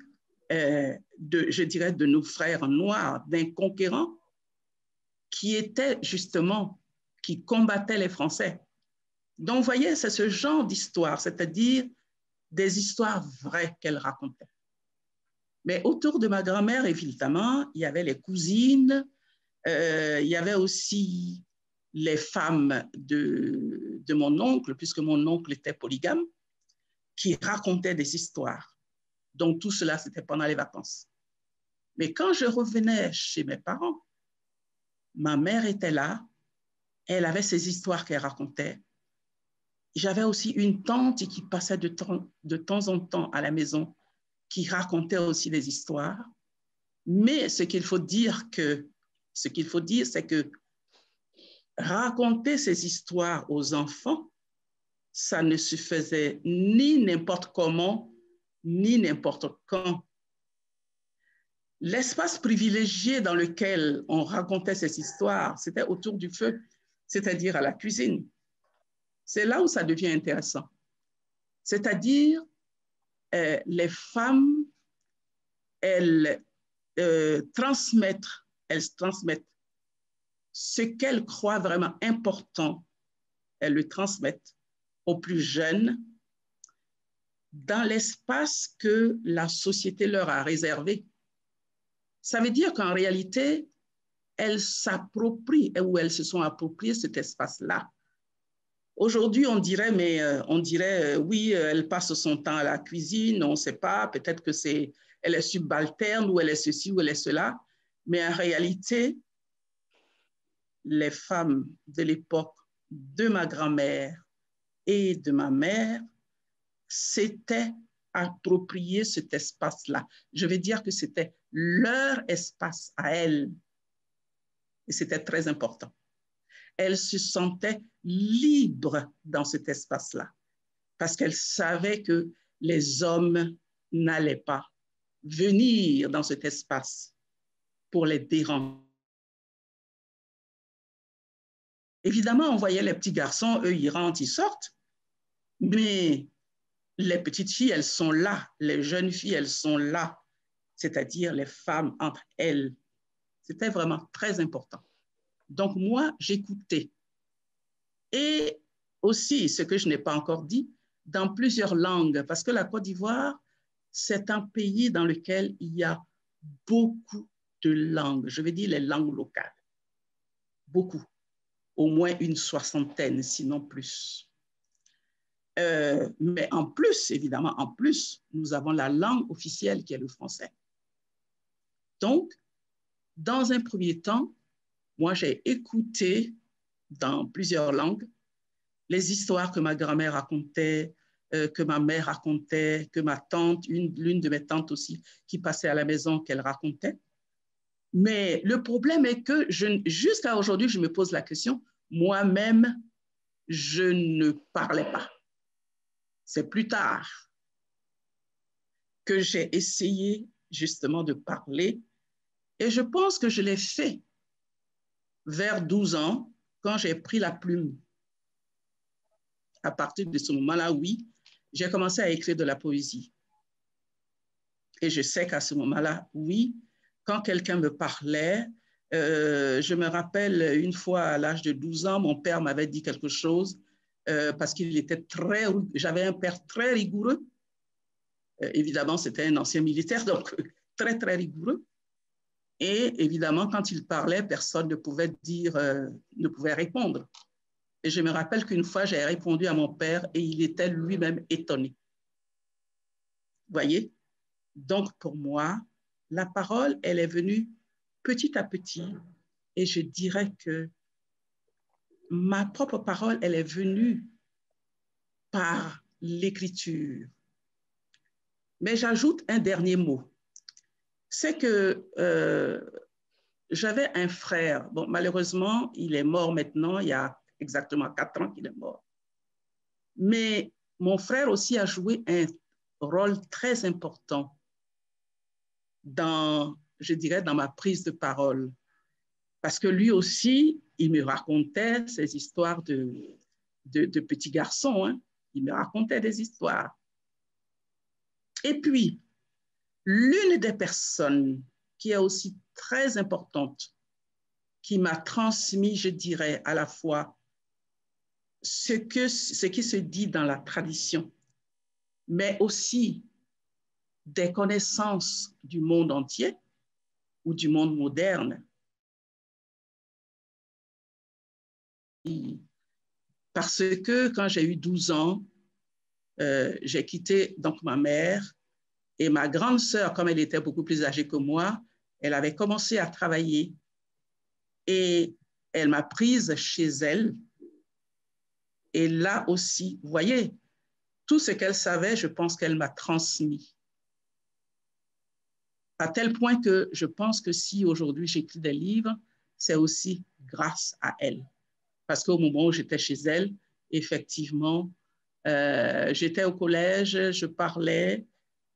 je dirais, de nos frères noirs, d'un conquérant qui était justement, qui combattait les Français. Donc, vous voyez, c'est ce genre d'histoire, c'est-à-dire des histoires vraies qu'elle racontait. Mais autour de ma grand-mère, évidemment, il y avait les cousines, il y avait aussi les femmes de mon oncle, puisque mon oncle était polygame, qui racontaient des histoires. Donc, tout cela, c'était pendant les vacances. Mais quand je revenais chez mes parents, ma mère était là, elle avait ces histoires qu'elle racontait. J'avais aussi une tante qui passait de temps en temps à la maison, qui racontait aussi des histoires. Mais ce qu'il faut dire, c'est que raconter ces histoires aux enfants, ça ne se faisait ni n'importe comment, ni n'importe quand. L'espace privilégié dans lequel on racontait ces histoires, c'était autour du feu, c'est-à-dire à la cuisine. C'est là où ça devient intéressant. C'est-à-dire, les femmes, elles transmettent ce qu'elles croient vraiment important, elles le transmettent aux plus jeunes dans l'espace que la société leur a réservé. Ça veut dire qu'en réalité, elles s'approprient ou elles se sont appropriées cet espace-là. Aujourd'hui, on dirait, oui, elle passe son temps à la cuisine, on ne sait pas, peut-être que elle est subalterne ou elle est ceci ou elle est cela, mais en réalité, les femmes de l'époque de ma grand-mère et de ma mère s'étaient approprié cet espace-là. Je veux dire que c'était leur espace à elles. Et c'était très important. Elles se sentaient libres dans cet espace-là parce qu'elles savaient que les hommes n'allaient pas venir dans cet espace pour les déranger. Évidemment, on voyait les petits garçons, eux, ils rentrent, ils sortent, mais les petites filles, elles sont là, les jeunes filles, elles sont là, c'est-à-dire les femmes entre elles. C'était vraiment très important. Donc, moi, j'écoutais. Et aussi, ce que je n'ai pas encore dit, dans plusieurs langues, parce que la Côte d'Ivoire, c'est un pays dans lequel il y a beaucoup de langues, je veux dire les langues locales. Beaucoup. Au moins une soixantaine, sinon plus. Mais en plus, évidemment, en plus, nous avons la langue officielle qui est le français. Donc, dans un premier temps, moi, j'ai écouté dans plusieurs langues les histoires que ma grand-mère racontait, que ma mère racontait, que ma tante, l'une de mes tantes aussi, qui passait à la maison, qu'elle racontait. Mais le problème est que jusqu'à aujourd'hui, je me pose la question, moi-même, je ne parlais pas. C'est plus tard que j'ai essayé justement de parler et je pense que je l'ai fait vers 12 ans quand j'ai pris la plume. À partir de ce moment-là, oui, j'ai commencé à écrire de la poésie. Et je sais qu'à ce moment-là, oui, quand quelqu'un me parlait, je me rappelle une fois à l'âge de 12 ans, mon père m'avait dit quelque chose parce qu'il était j'avais un père très rigoureux. Évidemment, c'était un ancien militaire, donc très, très rigoureux. Et évidemment, quand il parlait, personne ne pouvait ne pouvait répondre. Et je me rappelle qu'une fois, j'ai répondu à mon père et il était lui-même étonné. Vous voyez? Donc, pour moi, la parole, elle est venue petit à petit et je dirais que ma propre parole, elle est venue par l'écriture. Mais j'ajoute un dernier mot. c'est que j'avais un frère. Bon, malheureusement, il est mort maintenant, il y a exactement 4 ans qu'il est mort. Mais mon frère aussi a joué un rôle très important dans, je dirais, dans ma prise de parole. Parce que lui aussi, il me racontait ces histoires de petits garçons. Hein. Il me racontait des histoires. Et puis, l'une des personnes qui est aussi très importante, qui m'a transmis, je dirais, à la fois ce qui se dit dans la tradition, mais aussi des connaissances du monde entier ou du monde moderne. Parce que quand j'ai eu 12 ans, j'ai quitté donc ma mère et ma grande sœur, comme elle était beaucoup plus âgée que moi, elle avait commencé à travailler et elle m'a prise chez elle. Et là aussi, vous voyez, tout ce qu'elle savait, je pense qu'elle m'a transmis. À tel point que je pense que si aujourd'hui j'écris des livres, c'est aussi grâce à elle. Parce qu'au moment où j'étais chez elle, effectivement, j'étais au collège, je parlais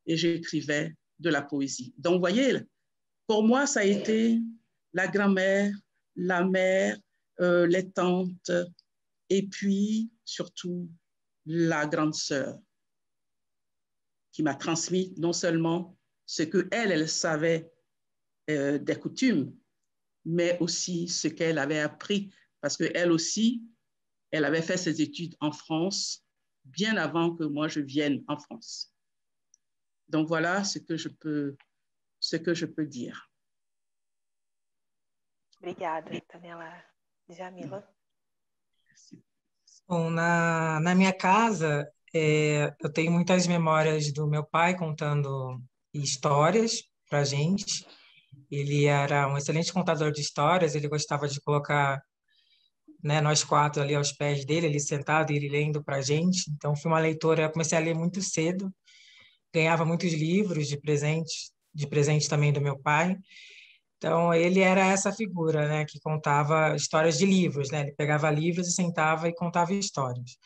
et j'écrivais de la poésie. Donc, vous voyez, pour moi, ça a été la grand-mère, la mère, les tantes, et puis surtout la grande sœur qui m'a transmis non seulement ce qu'elle savait des coutumes, mais aussi ce qu'elle avait appris, parce qu'elle aussi, elle avait fait ses études en France bien avant que moi je vienne en France. Donc voilà ce que je peux dire. Obrigada, Daniela. Djamila? Bom, na minha casa, eu tenho muitas memórias do meu pai contando histórias para a gente. Ele era um excelente contador de histórias, ele gostava de colocar, né, nós 4 ali aos pés dele, ele sentado e ele lendo para a gente. Então, fui uma leitora, eu comecei a ler muito cedo, ganhava muitos livros de presente também do meu pai. Então, ele era essa figura, né, que contava histórias de livros, né? Ele pegava livros e sentava e contava histórias.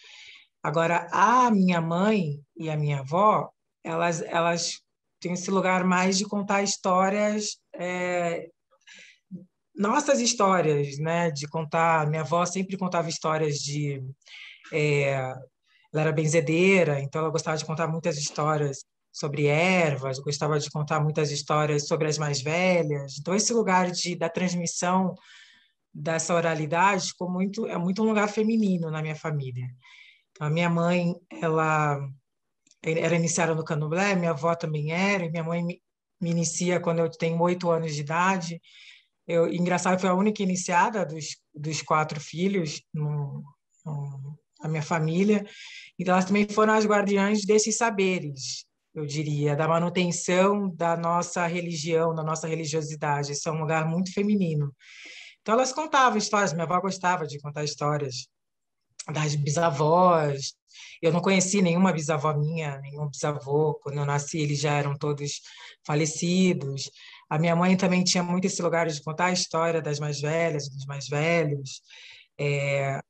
Agora, a minha mãe e a minha avó, elas têm esse lugar mais de contar histórias, nossas histórias, né? De contar. Minha avó sempre contava histórias de. Ela era benzedeira, então ela gostava de contar muitas histórias sobre ervas, gostava de contar muitas histórias sobre as mais velhas. Então, esse lugar da transmissão dessa oralidade é muito um lugar feminino na minha família. Então, a minha mãe, ela era iniciada no candomblé, minha avó também era, e minha mãe me inicia quando eu tenho 8 anos de idade. Engraçado, foi a única iniciada dos 4 filhos na minha família. Então, elas também foram as guardiãs desses saberes, eu diria, da manutenção da nossa religião, da nossa religiosidade. Isso é um lugar muito feminino. Então, elas contavam histórias. Minha avó gostava de contar histórias das bisavós. Eu não conheci nenhuma bisavó minha, nenhum bisavô. Quando eu nasci, eles já eram todos falecidos. A minha mãe também tinha muito esse lugar de contar a história das mais velhas, dos mais velhos,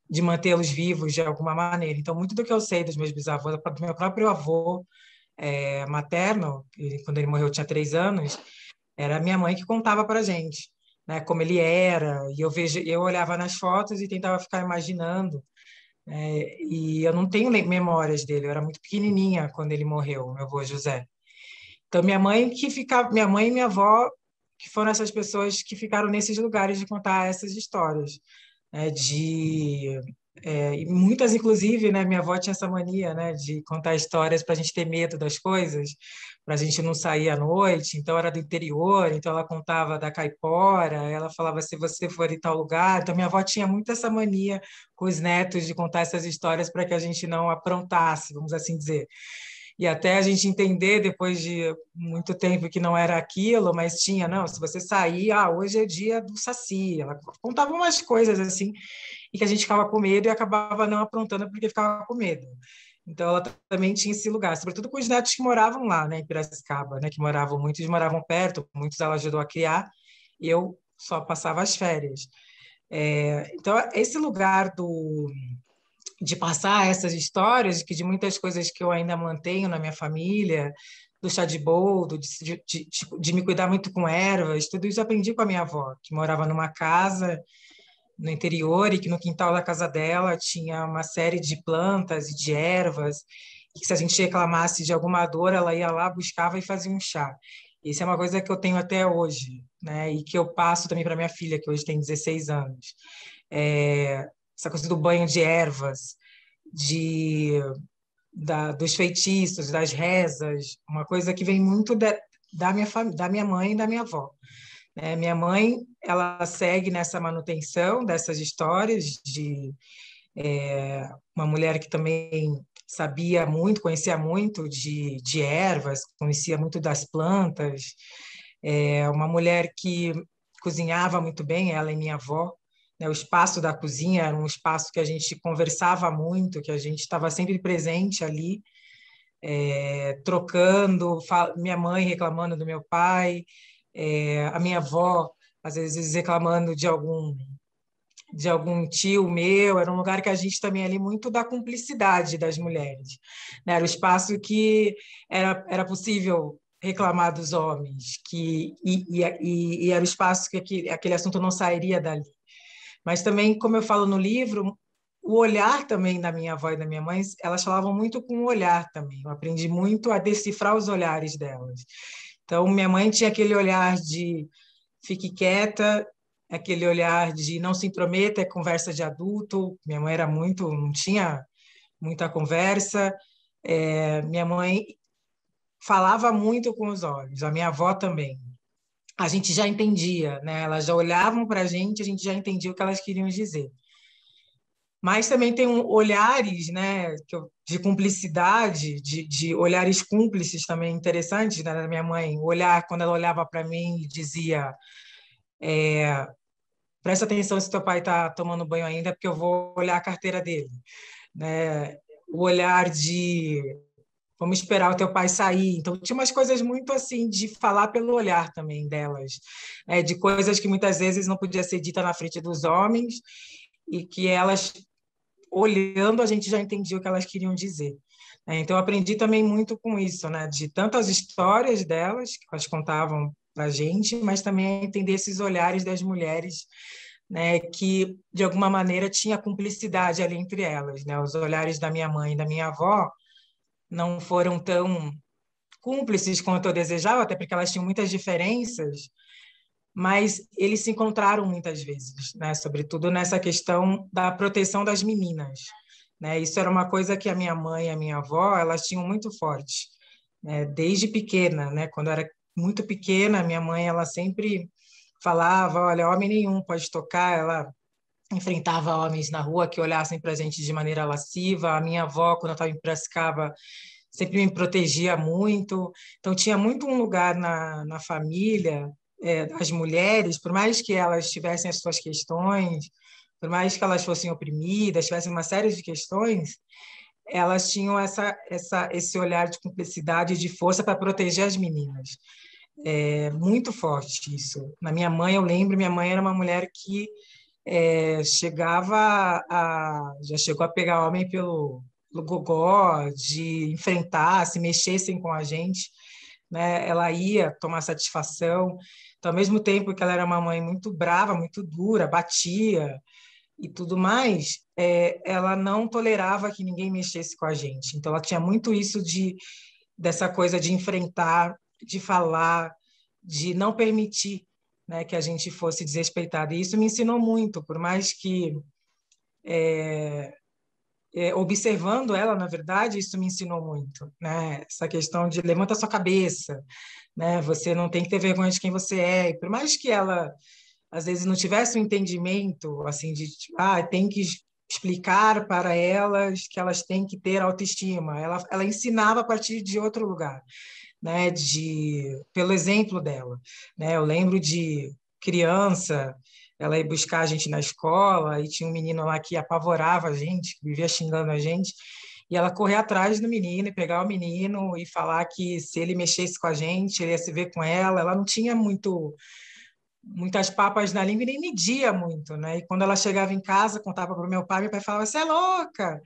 de mantê-los vivos de alguma maneira. Então, muito do que eu sei dos meus bisavós, do meu próprio avô materno, quando ele morreu eu tinha 3 anos, era a minha mãe que contava para a gente, né, como ele era, e eu olhava nas fotos e tentava ficar imaginando, e eu não tenho memórias dele, eu era muito pequenininha quando ele morreu, meu avô José. Então, minha mãe e minha avó, que foram essas pessoas que ficaram nesses lugares de contar essas histórias, e muitas, inclusive, né, minha avó tinha essa mania, né, de contar histórias para a gente ter medo das coisas, para a gente não sair à noite. Então, era do interior, então ela contava da caipora, ela falava se você for em tal lugar. Então, minha avó tinha muito essa mania com os netos de contar essas histórias para que a gente não aprontasse, vamos assim dizer. E até a gente entender, depois de muito tempo, que não era aquilo, mas tinha, não, se você sair, hoje é dia do saci. Ela contava umas coisas assim, e que a gente ficava com medo e acabava não aprontando porque ficava com medo. Então, ela também tinha esse lugar, sobretudo com os netos que moravam lá, né, em Piracicaba, né, que moravam, muitos moravam perto, muitos ela ajudou a criar, e eu só passava as férias. Então, esse lugar de passar essas histórias, que de muitas coisas que eu ainda mantenho na minha família, do chá de boldo, de me cuidar muito com ervas, tudo isso eu aprendi com a minha avó, que morava numa casa no interior e que no quintal da casa dela tinha uma série de plantas e de ervas, e que se a gente reclamasse de alguma dor, ela ia lá, buscava e fazia um chá. Isso é uma coisa que eu tenho até hoje, né? E que eu passo também para minha filha, que hoje tem 16 anos. Essa coisa do banho de ervas, de, dos feitiços, das rezas, uma coisa que vem muito da minha mãe e da minha avó. Minha mãe, ela segue nessa manutenção dessas histórias de uma mulher que também sabia muito, conhecia muito de ervas, conhecia muito das plantas, uma mulher que cozinhava muito bem, ela e minha avó, né? O espaço da cozinha era um espaço que a gente conversava muito, que a gente estava sempre presente ali, trocando, minha mãe reclamando do meu pai, a minha avó às vezes reclamando de algum tio meu. Era um lugar que a gente também ali muito da cumplicidade das mulheres, né? Era o espaço que era possível reclamar dos homens, e era o espaço que aquele assunto não sairia dali. Mas também, como eu falo no livro, o olhar também da minha avó e da minha mãe, elas falavam muito com o olhar também. Eu aprendi muito a decifrar os olhares delas. Então, minha mãe tinha aquele olhar de fique quieta, aquele olhar de não se intrometa, é conversa de adulto. Minha mãe era muito, não tinha muita conversa. Minha mãe falava muito com os olhos, a minha avó também. A gente já entendia, né? Elas já olhavam para a gente já entendia o que elas queriam dizer. Mas também tem olhares, né, de cumplicidade, de olhares cúmplices também interessantes, né, da minha mãe. O olhar, quando ela olhava para mim e dizia: presta atenção se teu pai está tomando banho ainda, porque eu vou olhar a carteira dele, né? O olhar de vamos esperar o teu pai sair. Então, tinha umas coisas muito assim de falar pelo olhar também delas, né? De coisas que muitas vezes não podia ser dita na frente dos homens e que elas, olhando, a gente já entendia o que elas queriam dizer. Então, eu aprendi também muito com isso, né? De tantas histórias delas, que elas contavam para a gente, mas também entender esses olhares das mulheres, né? Que, de alguma maneira, tinha cumplicidade ali entre elas, né? Os olhares da minha mãe e da minha avó não foram tão cúmplices quanto eu desejava, até porque elas tinham muitas diferenças, mas eles se encontraram muitas vezes, né? Sobretudo nessa questão da proteção das meninas, né? Isso era uma coisa que a minha mãe e a minha avó, elas tinham muito forte, né? Desde pequena, né? Quando eu era muito pequena, minha mãe, ela sempre falava: olha, homem nenhum pode tocar. Ela enfrentava homens na rua que olhassem para a gente de maneira lasciva. A minha avó, quando eu estava em Piracicaba, sempre me protegia muito. Então, tinha muito um lugar na família, as mulheres, por mais que elas tivessem as suas questões, por mais que elas fossem oprimidas, tivessem uma série de questões, elas tinham esse olhar de cumplicidade e de força para proteger as meninas. Muito forte isso. Na minha mãe, eu lembro, minha mãe era uma mulher que já chegou a pegar homem pelo gogó, de enfrentar, se mexessem com a gente, né? Ela ia tomar satisfação. Então, ao mesmo tempo que ela era uma mãe muito brava, muito dura, batia e tudo mais, ela não tolerava que ninguém mexesse com a gente. Então, ela tinha muito isso dessa coisa de enfrentar, de falar, de não permitir, né, que a gente fosse desrespeitada. E isso me ensinou muito, por mais que observando ela, na verdade, isso me ensinou muito, né? Essa questão de levanta sua cabeça, né? Você não tem que ter vergonha de quem você é. E por mais que ela às vezes não tivesse um entendimento assim de tem que explicar para elas que elas têm que ter autoestima, ela ensinava a partir de outro lugar, né? Pelo exemplo dela, né? Eu lembro de criança, ela ia buscar a gente na escola e tinha um menino lá que apavorava a gente, que vivia xingando a gente, e ela correr atrás do menino e pegar o menino e falar que se ele mexesse com a gente, ele ia se ver com ela. Ela não tinha muitas papas na língua e nem media muito, né? E quando ela chegava em casa, contava para o meu pai falava: "Você é louca,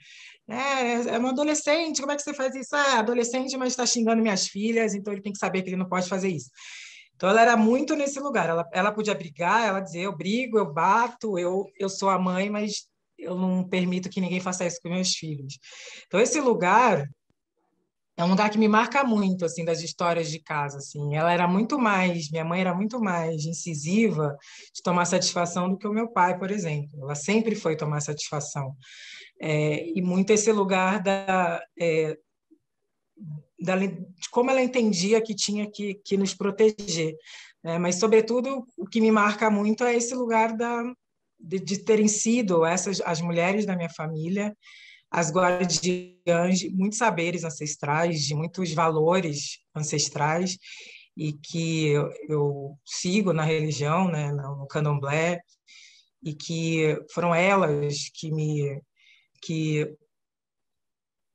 é uma adolescente, como é que você faz isso?" "Ah, adolescente, mas está xingando minhas filhas, então ele tem que saber que ele não pode fazer isso." Então ela era muito nesse lugar. Ela podia brigar, ela dizia: "Eu brigo, eu bato, eu sou a mãe, mas eu não permito que ninguém faça isso com meus filhos." Então esse lugar é um lugar que me marca muito, assim, das histórias de casa, assim. Minha mãe era muito mais incisiva de tomar satisfação do que o meu pai, por exemplo. Ela sempre foi tomar satisfação. E muito esse lugar de como ela entendia que tinha que nos proteger. Mas, sobretudo, o que me marca muito é esse lugar de terem sido as mulheres da minha família as guardiãs de muitos saberes ancestrais, de muitos valores ancestrais, e que eu sigo na religião, né, no candomblé, e que foram elas que me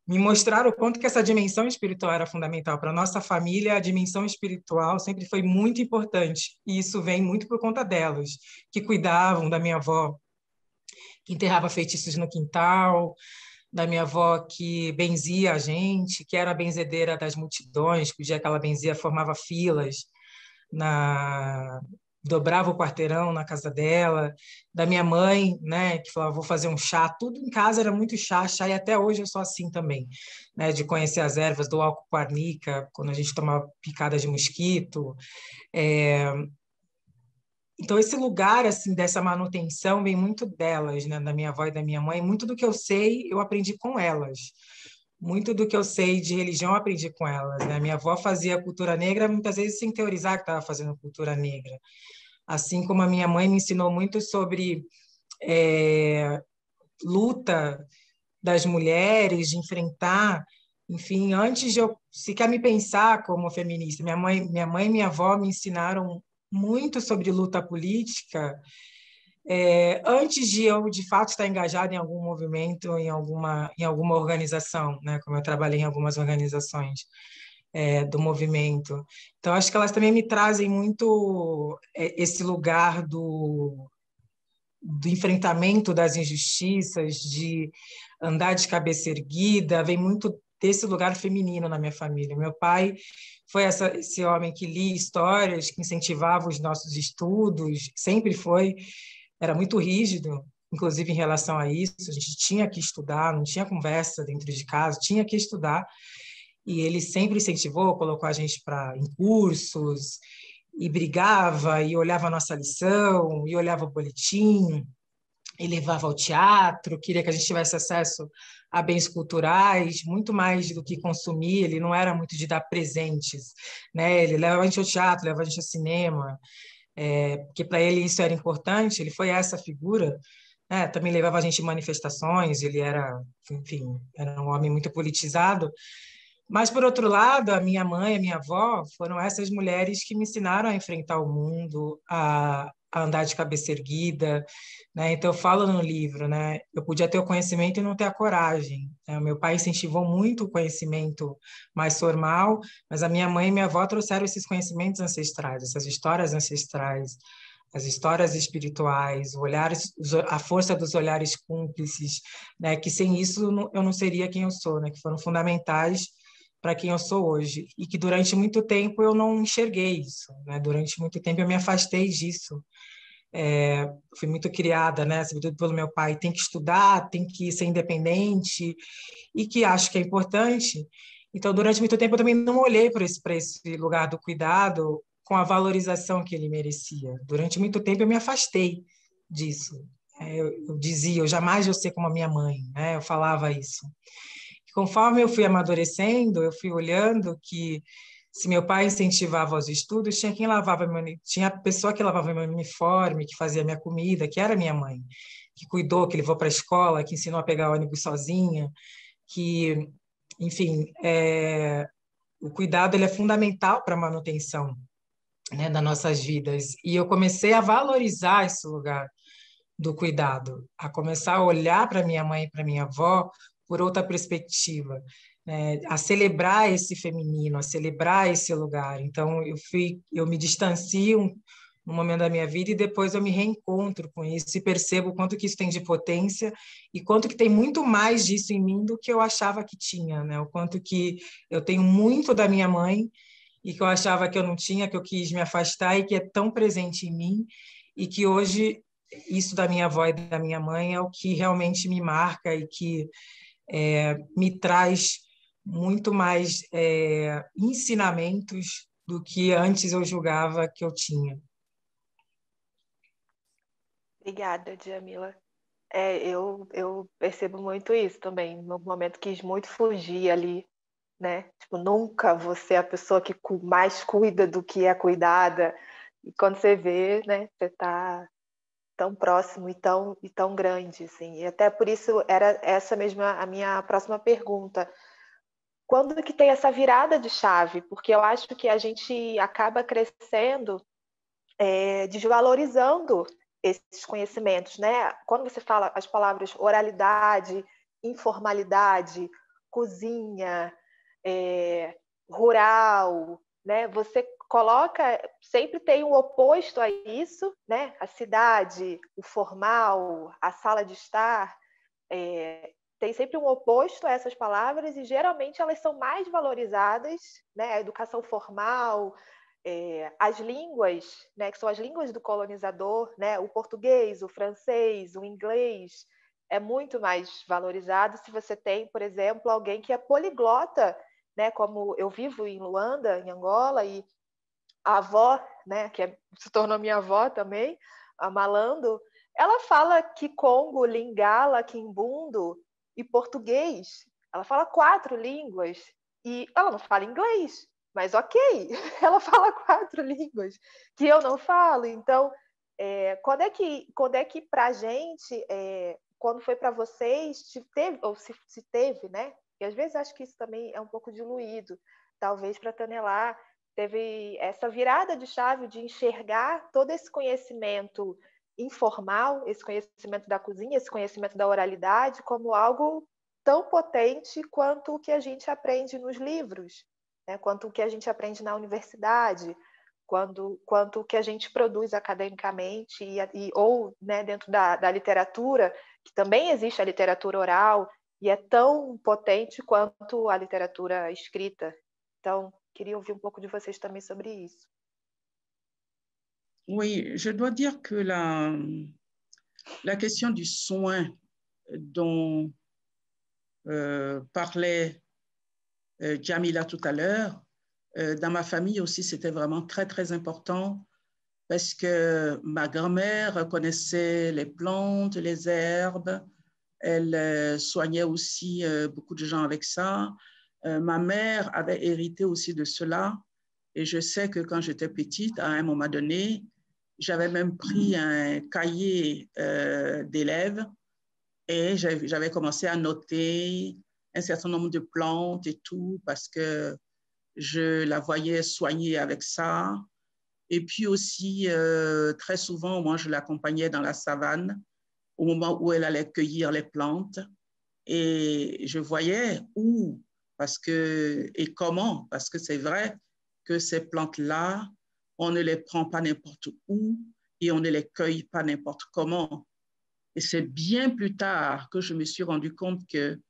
mostraram o quanto que essa dimensão espiritual era fundamental para a nossa família. A dimensão espiritual sempre foi muito importante, e isso vem muito por conta delas, que cuidavam da minha avó, que enterrava feitiços no quintal, da minha avó que benzia a gente, que era a benzedeira das multidões, que o dia que ela benzia formava filas, dobrava o quarteirão na casa dela, da minha mãe, né, que falava: "Vou fazer um chá." Tudo em casa era muito chá, e até hoje eu sou assim também, né, de conhecer as ervas do álcool com arnica, quando a gente tomava picada de mosquito. Então, esse lugar, assim, dessa manutenção vem muito delas, né? Da minha avó e da minha mãe. Muito do que eu sei, eu aprendi com elas. Muito do que eu sei de religião, eu aprendi com elas, né? Minha avó fazia cultura negra, muitas vezes sem teorizar que estava fazendo cultura negra. Assim como a minha mãe me ensinou muito sobre luta das mulheres, de enfrentar, enfim, antes de eu sequer me pensar como feminista. Minha mãe e minha avó me ensinaram muito sobre luta política, antes de eu, de fato, estar engajada em algum movimento, em alguma organização, né? Como eu trabalhei em algumas organizações do movimento. Então, acho que elas também me trazem muito esse lugar do enfrentamento das injustiças, de andar de cabeça erguida, vem muito desse lugar feminino na minha família. Meu pai foi esse homem que lia histórias, que incentivava os nossos estudos, sempre foi, era muito rígido, inclusive em relação a isso. A gente tinha que estudar, não tinha conversa dentro de casa, tinha que estudar. E ele sempre incentivou, colocou a gente em cursos, e brigava, e olhava a nossa lição, e olhava o boletim, e levava ao teatro, queria que a gente tivesse acesso a bens culturais, muito mais do que consumir. Ele não era muito de dar presentes, né? Ele levava a gente ao teatro, levava a gente ao cinema, porque para ele isso era importante. Ele foi essa figura, né? Também levava a gente em manifestações. Ele era, enfim, era um homem muito politizado. Mas, por outro lado, a minha mãe, a minha avó, foram essas mulheres que me ensinaram a enfrentar o mundo, a andar de cabeça erguida, né? Então, eu falo no livro, né? Eu podia ter o conhecimento e não ter a coragem, né? O meu pai incentivou muito o conhecimento mais formal, mas a minha mãe e minha avó trouxeram esses conhecimentos ancestrais, essas histórias ancestrais, as histórias espirituais, a força dos olhares cúmplices, né? Que sem isso eu não seria quem eu sou, né? Que foram fundamentais para quem eu sou hoje, e que durante muito tempo eu não enxerguei isso, né? Durante muito tempo eu me afastei disso. Fui muito criada, né, sobretudo pelo meu pai, tem que estudar, tem que ser independente, e que acho que é importante. Então, durante muito tempo eu também não olhei para esse lugar do cuidado com a valorização que ele merecia. Durante muito tempo eu me afastei disso. Eu dizia: eu jamais vou ser como a minha mãe, né? Eu falava isso. Conforme eu fui amadurecendo, eu fui olhando que, se meu pai incentivava os estudos, tinha a pessoa que lavava meu uniforme, que fazia minha comida, que era minha mãe, que cuidou, que levou para a escola, que ensinou a pegar o ônibus sozinha, que, enfim, o cuidado ele é fundamental para a manutenção, né, das nossas vidas. E eu comecei a valorizar esse lugar do cuidado, a começar a olhar para minha mãe e para minha avó por outra perspectiva, né? A celebrar esse feminino, a celebrar esse lugar. Então, eu me distancio no momento da minha vida e depois eu me reencontro com isso e percebo o quanto que isso tem de potência e quanto que tem muito mais disso em mim do que eu achava que tinha, né? O quanto que eu tenho muito da minha mãe e que eu achava que eu não tinha, que eu quis me afastar e que é tão presente em mim e que hoje isso da minha avó e da minha mãe é o que realmente me marca e que me traz muito mais ensinamentos do que antes eu julgava que eu tinha. Obrigada, Djamila. Eu percebo muito isso também. No momento quis muito fugir ali, né? Tipo, nunca você é a pessoa que mais cuida do que é cuidada. E quando você vê, né? Você está tão próximo e tão grande, assim. E até por isso era essa mesma a minha próxima pergunta. Quando que tem essa virada de chave? Porque eu acho que a gente acaba crescendo desvalorizando esses conhecimentos, né? Quando você fala as palavras oralidade, informalidade, cozinha, rural, né? Você coloca, sempre tem um oposto a isso, né? A cidade, o formal, a sala de estar, tem sempre um oposto a essas palavras e geralmente elas são mais valorizadas, né? A educação formal, as línguas, né, que são as línguas do colonizador, né, o português, o francês, o inglês, é muito mais valorizado se você tem, por exemplo, alguém que é poliglota, né, como eu vivo em Luanda, em Angola, e a avó, né, se tornou minha avó também, a Malando, ela fala Kikongo, Lingala, Kimbundo e português. Ela fala 4 línguas e ela não fala inglês. Mas ok, ela fala 4 línguas que eu não falo. Então, quando é que para a gente, quando foi para vocês, teve, ou se teve, né? E às vezes acho que isso também é um pouco diluído. Talvez para Tanelar teve essa virada de chave de enxergar todo esse conhecimento informal, esse conhecimento da cozinha, esse conhecimento da oralidade, como algo tão potente quanto o que a gente aprende nos livros, né? Quanto o que a gente aprende na universidade, quanto o que a gente produz academicamente ou, né, dentro da literatura, que também existe a literatura oral e é tão potente quanto a literatura escrita. Então, queria ouvir um pouco de vocês também sobre isso. Oui, je dois dire que la question du soin dont parlait Djamila tout à l'heure, dans ma famille aussi, c'était vraiment très, très important parce que ma grand-mère connaissait les plantes, les herbes. Elle soignait aussi beaucoup de gens avec ça. Ma mère avait hérité aussi de cela. Et je sais que quand j'étais petite, à un moment donné, j'avais même pris un cahier d'élèves et j'avais commencé à noter un certain nombre de plantes et tout parce que je la voyais soigner avec ça. Et puis aussi, très souvent, moi, je l'accompagnais dans la savane au moment où elle allait cueillir les plantes. Et je voyais où, et comment, parce que c'est vrai que ces plantes-là, on ne les prend pas n'importe où et on ne les cueille pas n'importe comment. Et c'est bien plus tard que je me suis rendu compte que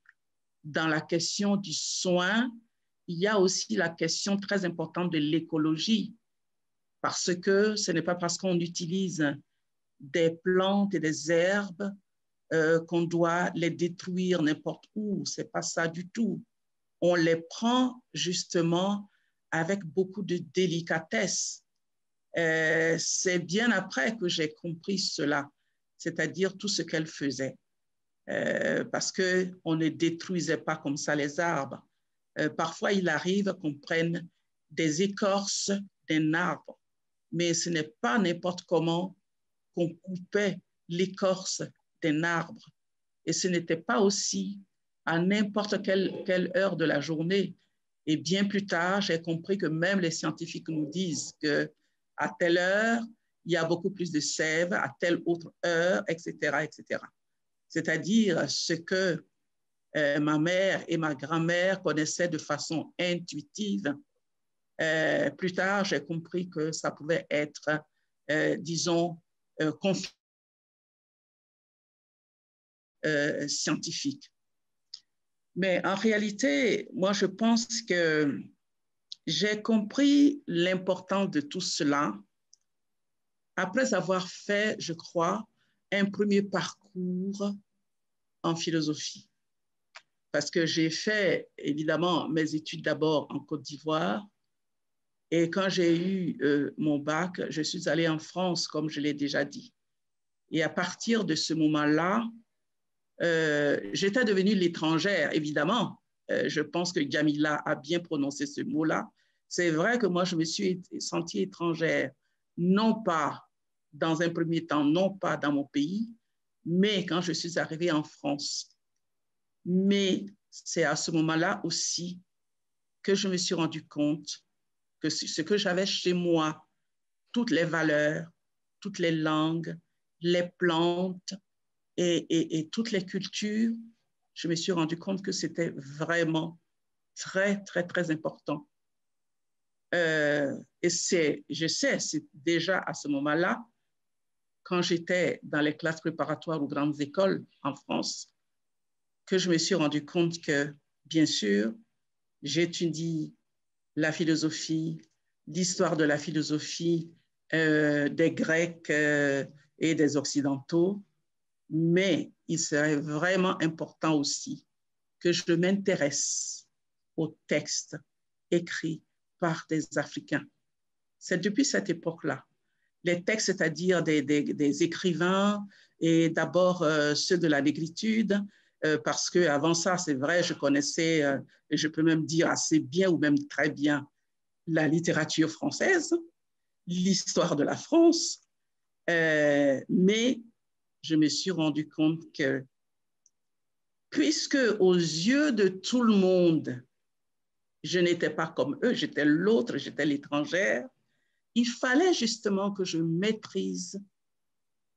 dans la question du soin, il y a aussi la question très importante de l'écologie, parce que ce n'est pas parce qu'on utilise des plantes et des herbes qu'on doit les détruire n'importe où. Ce n'est pas ça du tout. On les prend justement avec beaucoup de délicatesse. C'est bien après que j'ai compris cela, c'est-à-dire tout ce qu'elle faisait. Parce qu'on ne détruisait pas comme ça les arbres. Parfois, il arrive qu'on prenne des écorces d'un arbre, mais ce n'est pas n'importe comment qu'on coupait l'écorce d'un arbre. Et ce n'était pas aussi à n'importe quelle heure de la journée. Et bien plus tard, j'ai compris que même les scientifiques nous disent qu'à telle heure, il y a beaucoup plus de sève, à telle autre heure, etc., etc. C'est-à-dire ce que ma mère et ma grand-mère connaissaient de façon intuitive. Plus tard, j'ai compris que ça pouvait être, disons, scientifique. Mais en réalité, moi, je pense que j'ai compris l'importance de tout cela après avoir fait, je crois, un premier parcours en philosophie. Parce que j'ai fait, évidemment, mes études d'abord en Côte d'Ivoire. Et quand j'ai eu mon bac, je suis allée en France, comme je l'ai déjà dit. Et à partir de ce moment-là, j'étais devenue l'étrangère, évidemment. Je pense que Jamila a bien prononcé ce mot-là. C'est vrai que moi, je me suis sentie étrangère, non pas dans un premier temps, non pas dans mon pays, mais quand je suis arrivée en France. Mais c'est à ce moment-là aussi que je me suis rendu compte que ce que j'avais chez moi, toutes les valeurs, toutes les langues, les plantes et toutes les cultures, je me suis rendu compte que c'était vraiment très, très, très important. Et je sais, c'est déjà à ce moment-là, quand j'étais dans les classes préparatoires aux grandes écoles en France, que je me suis rendu compte que, bien sûr, j'étudie la philosophie, l'histoire de la philosophie des Grecs et des Occidentaux, mais il serait vraiment important aussi que je m'intéresse aux textes écrits par des Africains. C'est depuis cette époque-là. Les textes, c'est-à-dire des écrivains, et d'abord ceux de la négritude, parce qu'avant ça, c'est vrai, je connaissais, et je peux même dire assez bien ou même très bien, la littérature française, l'histoire de la France, mais je me suis rendu compte que puisque aux yeux de tout le monde, je n'étais pas comme eux, j'étais l'autre, j'étais l'étrangère, il fallait justement que je maîtrise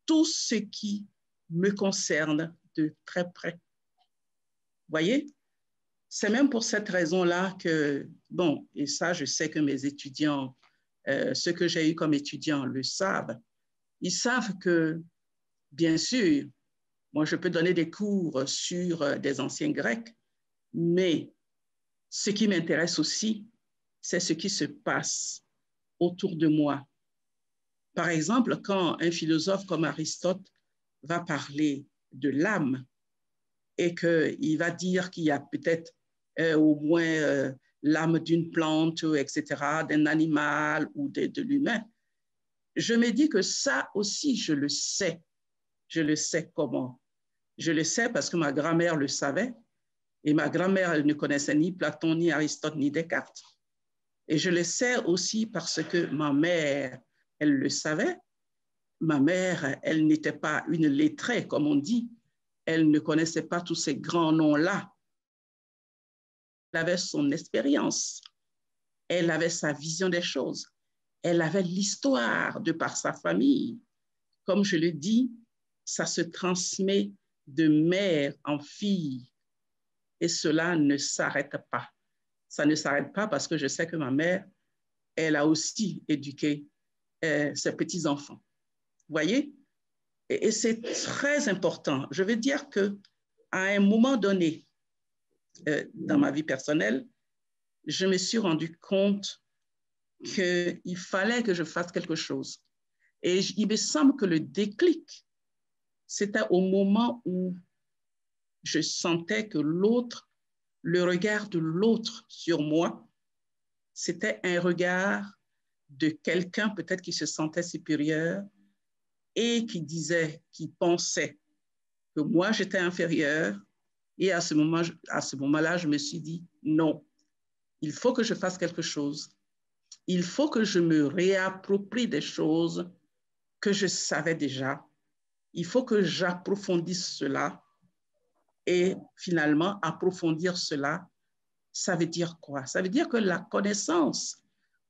tout ce qui me concerne de très près. Vous voyez? C'est même pour cette raison-là que, bon, et ça, je sais que mes étudiants, ceux que j'ai eu comme étudiants le savent. Ils savent que, bien sûr, moi, je peux donner des cours sur des anciens Grecs, mais ce qui m'intéresse aussi, c'est ce qui se passe autour de moi. Par exemple, quand un philosophe comme Aristote va parler de l'âme et qu'il va dire qu'il y a peut-être au moins l'âme d'une plante, etc., d'un animal ou de l'humain, je me dis que ça aussi, je le sais. Je le sais comment? Je le sais parce que ma grand-mère le savait. Et ma grand-mère, elle ne connaissait ni Platon, ni Aristote, ni Descartes. Et je le sais aussi parce que ma mère, elle le savait. Ma mère, elle n'était pas une lettrée, comme on dit. Elle ne connaissait pas tous ces grands noms-là. Elle avait son expérience. Elle avait sa vision des choses. Elle avait l'histoire de par sa famille. Comme je le dis, ça se transmet de mère en fille. Et cela ne s'arrête pas. Ça ne s'arrête pas parce que je sais que ma mère, elle a aussi éduqué ses petits-enfants. Vous voyez? Et c'est très important. Je veux dire qu'à un moment donné, dans ma vie personnelle, je me suis rendu compte qu'il fallait que je fasse quelque chose. Et il me semble que le déclic, c'était au moment où je sentais que l'autre, le regard de l'autre sur moi, c'était un regard de quelqu'un peut-être qui se sentait supérieur et qui disait, qui pensait que moi j'étais inférieur. Et à ce moment-là, je me suis dit, non, il faut que je fasse quelque chose. Il faut que je me réapproprie des choses que je savais déjà. Il faut que j'approfondisse cela. Et finalement, approfondir cela, ça veut dire quoi? Ça veut dire que la connaissance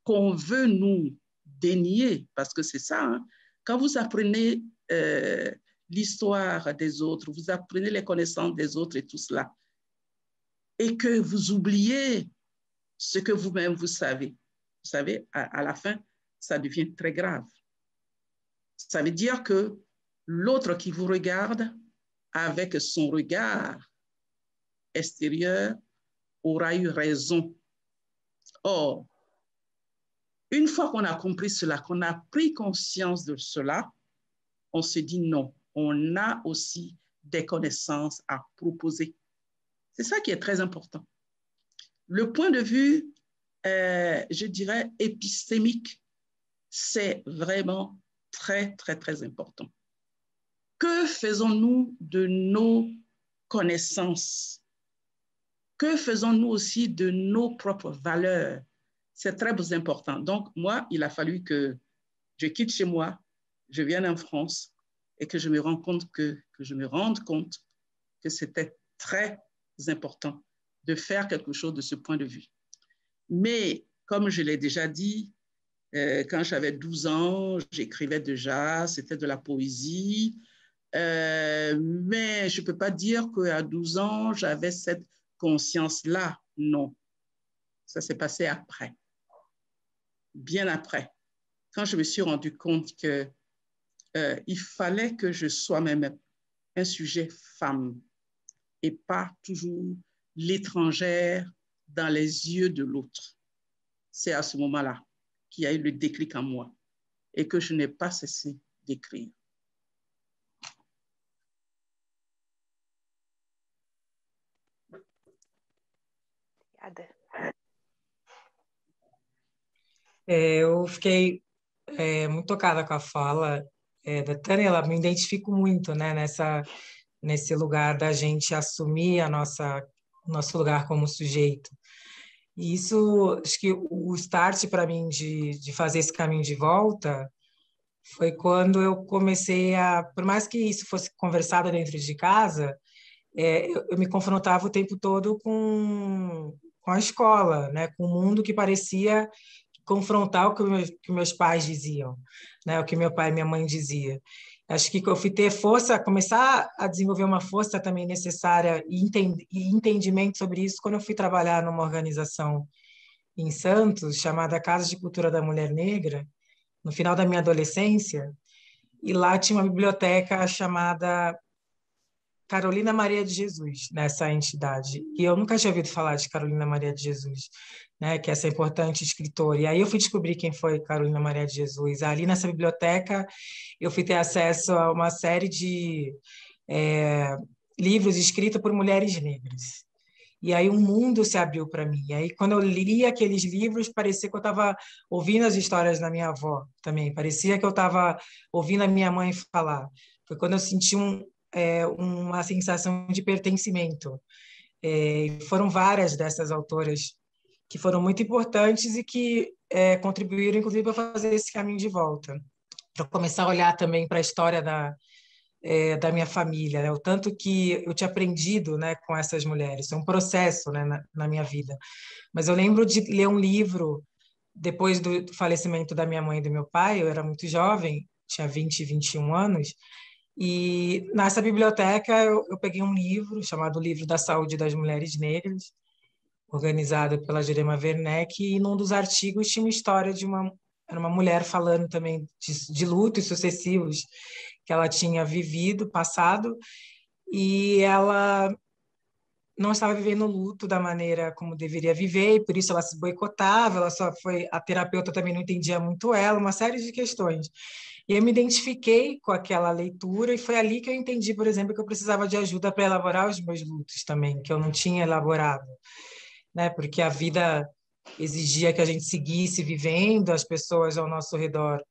qu'on veut nous dénier, parce que c'est ça, hein, quand vous apprenez l'histoire des autres, vous apprenez les connaissances des autres et tout cela, et que vous oubliez ce que vous-même vous savez. Vous savez, à la fin, ça devient très grave. Ça veut dire que l'autre qui vous regarde avec son regard extérieur aura eu raison. Or, une fois qu'on a compris cela, qu'on a pris conscience de cela, on se dit non, on a aussi des connaissances à proposer. C'est ça qui est très important. Le point de vue, je dirais, épistémique, c'est vraiment très, très, très important. Que faisons-nous de nos connaissances? Que faisons-nous aussi de nos propres valeurs? C'est très important. Donc, moi, il a fallu que je quitte chez moi, je vienne en France et que je me rende compte que c'était très important de faire quelque chose de ce point de vue. Mais, comme je l'ai déjà dit, quand j'avais 12 ans, j'écrivais déjà, c'était de la poésie, mais je ne peux pas dire qu'à 12 ans, j'avais cette conscience-là. Non, ça s'est passé après, bien après, quand je me suis rendu compte que il fallait que je sois même un sujet femme et pas toujours l'étrangère dans les yeux de l'autre. C'est à ce moment-là qu'il y a eu le déclic en moi et que je n'ai pas cessé d'écrire. Eu fiquei muito tocada com a fala da Tânia. Ela me identifico muito, né, nesse lugar da gente assumir nosso lugar como sujeito. E isso, acho que o start para mim de fazer esse caminho de volta foi quando eu comecei por mais que isso fosse conversado dentro de casa, eu me confrontava o tempo todo com a escola, né, com o mundo que parecia confrontar o que meus pais diziam, né, o que meu pai e minha mãe diziam. Acho que eu fui ter força, começar a desenvolver uma força também necessária e entendimento sobre isso quando eu fui trabalhar numa organização em Santos, chamada Casa de Cultura da Mulher Negra, no final da minha adolescência, e lá tinha uma biblioteca chamada Carolina Maria de Jesus, nessa entidade. E eu nunca tinha ouvido falar de Carolina Maria de Jesus, né, que é essa importante escritora. E aí eu fui descobrir quem foi Carolina Maria de Jesus. Ali nessa biblioteca eu fui ter acesso a uma série de livros escritos por mulheres negras. E aí um mundo se abriu para mim. E aí quando eu lia aqueles livros, parecia que eu estava ouvindo as histórias da minha avó também. Parecia que eu estava ouvindo a minha mãe falar. Foi quando eu senti uma sensação de pertencimento. Foram várias dessas autoras que foram muito importantes e que contribuíram, inclusive, para fazer esse caminho de volta, para começar a olhar também para a história da minha família, né? O tanto que eu tinha aprendido, né, com essas mulheres. É um processo, né, na minha vida. Mas eu lembro de ler um livro depois do falecimento da minha mãe e do meu pai. Eu era muito jovem, tinha 20, 21 anos, e nessa biblioteca eu peguei um livro chamado Livro da Saúde das Mulheres Negras, organizado pela Jurema Werneck, e num dos artigos tinha uma história era uma mulher falando também de lutos sucessivos que ela tinha passado, e ela não estava vivendo o luto da maneira como deveria viver, e por isso ela se boicotava, a terapeuta também não entendia muito ela, uma série de questões. E eu me identifiquei com aquela leitura, e foi ali que eu entendi, por exemplo, que eu precisava de ajuda para elaborar os meus lutos também, que eu não tinha elaborado, né? Porque a vida exigia que a gente seguisse vivendo, as pessoas ao nosso redor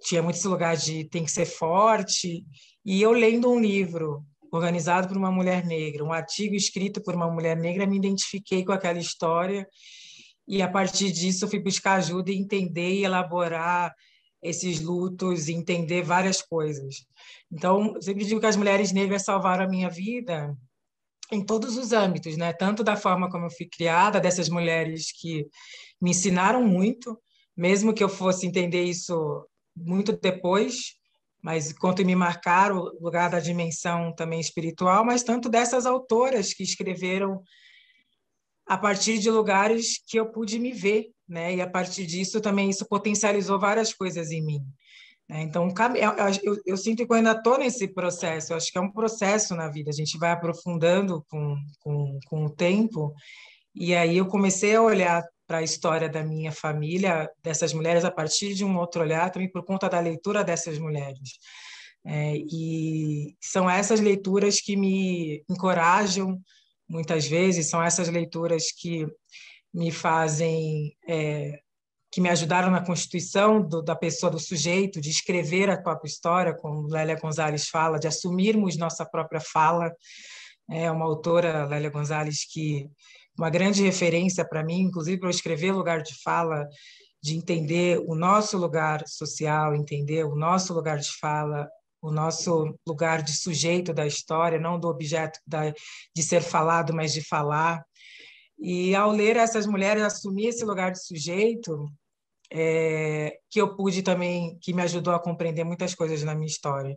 tinha muito esse lugar de tem que ser forte, e eu lendo um livro organizado por uma mulher negra, um artigo escrito por uma mulher negra, me identifiquei com aquela história, e a partir disso eu fui buscar ajuda e entender e elaborar esses lutos, e entender várias coisas. Então, eu sempre digo que as mulheres negras salvaram a minha vida em todos os âmbitos, né? Tanto da forma como eu fui criada, dessas mulheres que me ensinaram muito, mesmo que eu fosse entender isso muito depois, mas quanto me marcaram o lugar da dimensão também espiritual, mas tanto dessas autoras que escreveram a partir de lugares que eu pude me ver, né? E a partir disso também isso potencializou várias coisas em mim, né? Então, eu sinto que eu ainda estou nesse processo, eu acho que é um processo na vida, a gente vai aprofundando com o tempo, e aí eu comecei a olhar para a história da minha família, dessas mulheres, a partir de um outro olhar, também por conta da leitura dessas mulheres. E são essas leituras que me encorajam, muitas vezes, são essas leituras que me fazem, que me ajudaram na constituição da pessoa, do sujeito, de escrever a própria história, como Lélia Gonzalez fala, de assumirmos nossa própria fala. É uma autora, Lélia Gonzalez, que uma grande referência para mim, inclusive para eu escrever lugar de fala, de entender o nosso lugar social, entender o nosso lugar de fala, o nosso lugar de sujeito da história, não do objeto de ser falado, mas de falar. E ao ler essas mulheres assumir esse lugar de sujeito, que eu pude também, que me ajudou a compreender muitas coisas na minha história.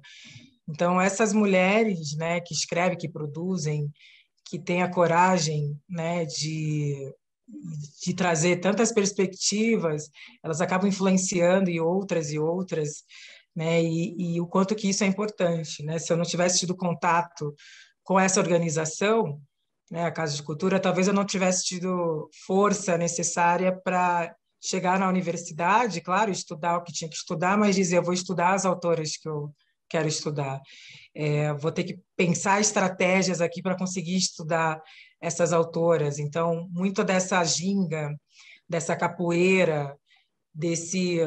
Então, essas mulheres, né, que escrevem, que produzem, que têm a coragem, né, de trazer tantas perspectivas, elas acabam influenciando e outras, né, e o quanto que isso é importante, né? Se eu não tivesse tido contato com essa organização, né, a Casa de Cultura, talvez eu não tivesse tido força necessária para chegar na universidade, claro, estudar o que tinha que estudar, mas dizer, eu vou estudar as autoras que eu quero estudar. Vou ter que pensar estratégias aqui para conseguir estudar essas autoras. Então, muito dessa ginga, dessa capoeira, desse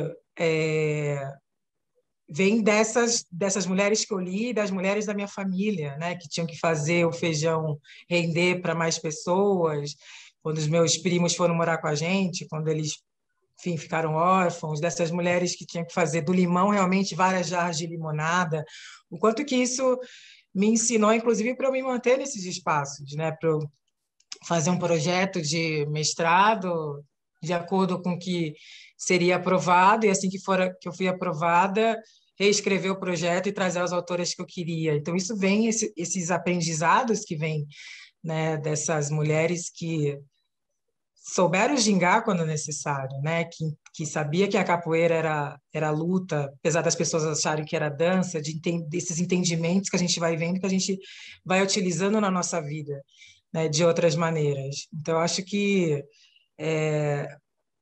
vem dessas mulheres que eu li, das mulheres da minha família, né, que tinham que fazer o feijão render para mais pessoas, quando os meus primos foram morar com a gente, quando eles, enfim, ficaram órfãos, dessas mulheres que tinham que fazer do limão realmente várias jarras de limonada, o quanto que isso me ensinou, inclusive, para eu me manter nesses espaços, né, para eu fazer um projeto de mestrado de acordo com o que seria aprovado, e assim que eu fui aprovada, reescrever o projeto e trazer as autoras que eu queria. Então, isso vem, esses aprendizados que vêm, né, dessas mulheres que souberam gingar quando necessário, né, que sabia que a capoeira era luta, apesar das pessoas acharem que era dança, desses entendimentos que a gente vai vendo, que a gente vai utilizando na nossa vida, né, de outras maneiras. Então, eu acho que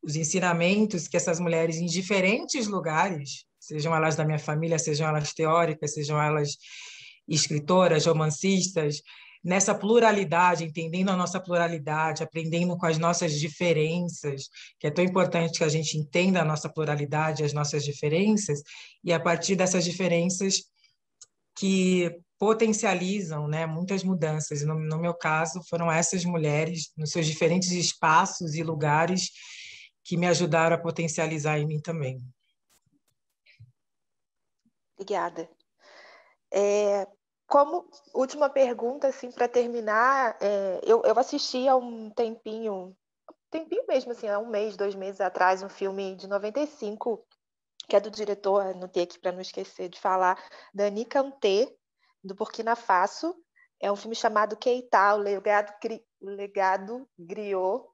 os ensinamentos que essas mulheres em diferentes lugares, sejam elas da minha família, sejam elas teóricas, sejam elas escritoras, romancistas, nessa pluralidade, entendendo a nossa pluralidade, aprendendo com as nossas diferenças, que é tão importante que a gente entenda a nossa pluralidade, as nossas diferenças, e a partir dessas diferenças que potencializam, né, muitas mudanças. No meu caso, foram essas mulheres, nos seus diferentes espaços e lugares, que me ajudaram a potencializar em mim também. Obrigada. Como última pergunta, assim, para terminar, eu assisti há um tempinho mesmo, assim, há 1 mês, 2 meses atrás, um filme de 95, que é do diretor, anotei aqui para não esquecer de falar, Dani Kanté, do Burkina Faso. É um filme chamado Keita, o Legado Griot.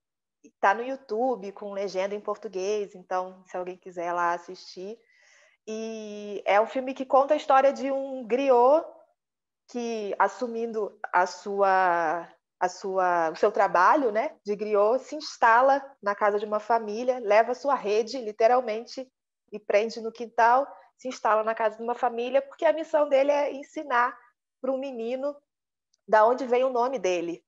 Está no YouTube, com legenda em português, então, se alguém quiser lá assistir. E é um filme que conta a história de um griot que, assumindo o seu trabalho, né, de griot, se instala na casa de uma família, leva sua rede, literalmente, e prende no quintal, se instala na casa de uma família, porque a missão dele é ensinar para um menino da onde vem o nome dele.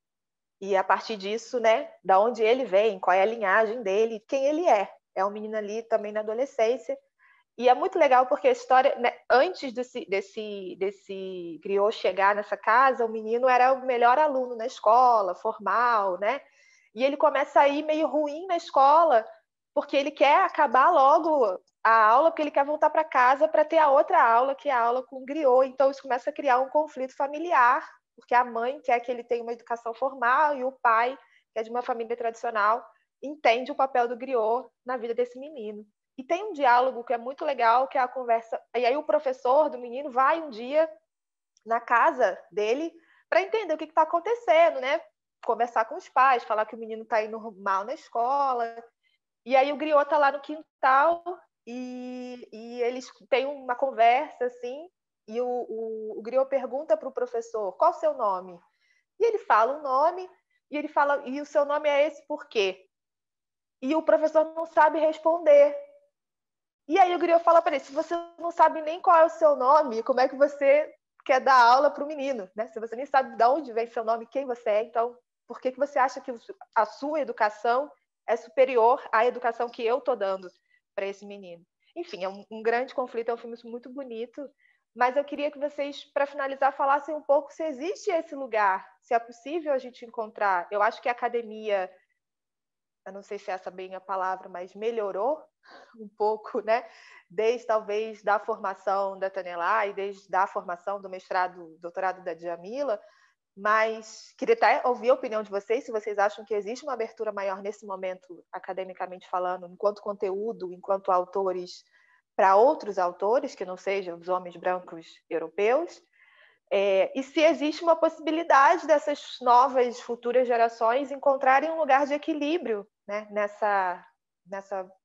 E a partir disso, né, da onde ele vem, qual é a linhagem dele, quem ele é. É um menino ali também na adolescência. E é muito legal porque a história, né, antes desse griot chegar nessa casa, o menino era o melhor aluno na escola, formal, né? E ele começa a ir meio ruim na escola, porque ele quer acabar logo a aula, porque ele quer voltar para casa para ter a outra aula, que é a aula com o griot. Então isso começa a criar um conflito familiar, porque a mãe quer que ele tenha uma educação formal e o pai, que é de uma família tradicional, entende o papel do griot na vida desse menino. E tem um diálogo que é muito legal, que é a conversa. E aí o professor do menino vai um dia na casa dele para entender o que está acontecendo, né? Conversar com os pais, falar que o menino está indo mal na escola. E aí o griot está lá no quintal e eles têm uma conversa, assim, e o griot pergunta para o professor, qual o seu nome? E ele fala o nome, e ele fala, e o seu nome é esse por quê? E o professor não sabe responder. E aí o griot fala para ele, se você não sabe nem qual é o seu nome, como é que você quer dar aula para o menino? Né? Se você nem sabe de onde vem seu nome, quem você é, então por que você acha que a sua educação é superior à educação que eu estou dando para esse menino? Enfim, é um grande conflito, é um filme muito bonito, mas eu queria que vocês, para finalizar, falassem um pouco se existe esse lugar, se é possível a gente encontrar. Eu acho que a academia, eu não sei se é essa bem a palavra, mas melhorou um pouco, né? Desde talvez da formação da Tanelá e desde a formação do mestrado, doutorado da Djamila, mas queria até ouvir a opinião de vocês, se vocês acham que existe uma abertura maior nesse momento, academicamente falando, enquanto conteúdo, enquanto autores, para outros autores, que não sejam os homens brancos europeus, e se existe uma possibilidade dessas novas, futuras gerações encontrarem um lugar de equilíbrio, né,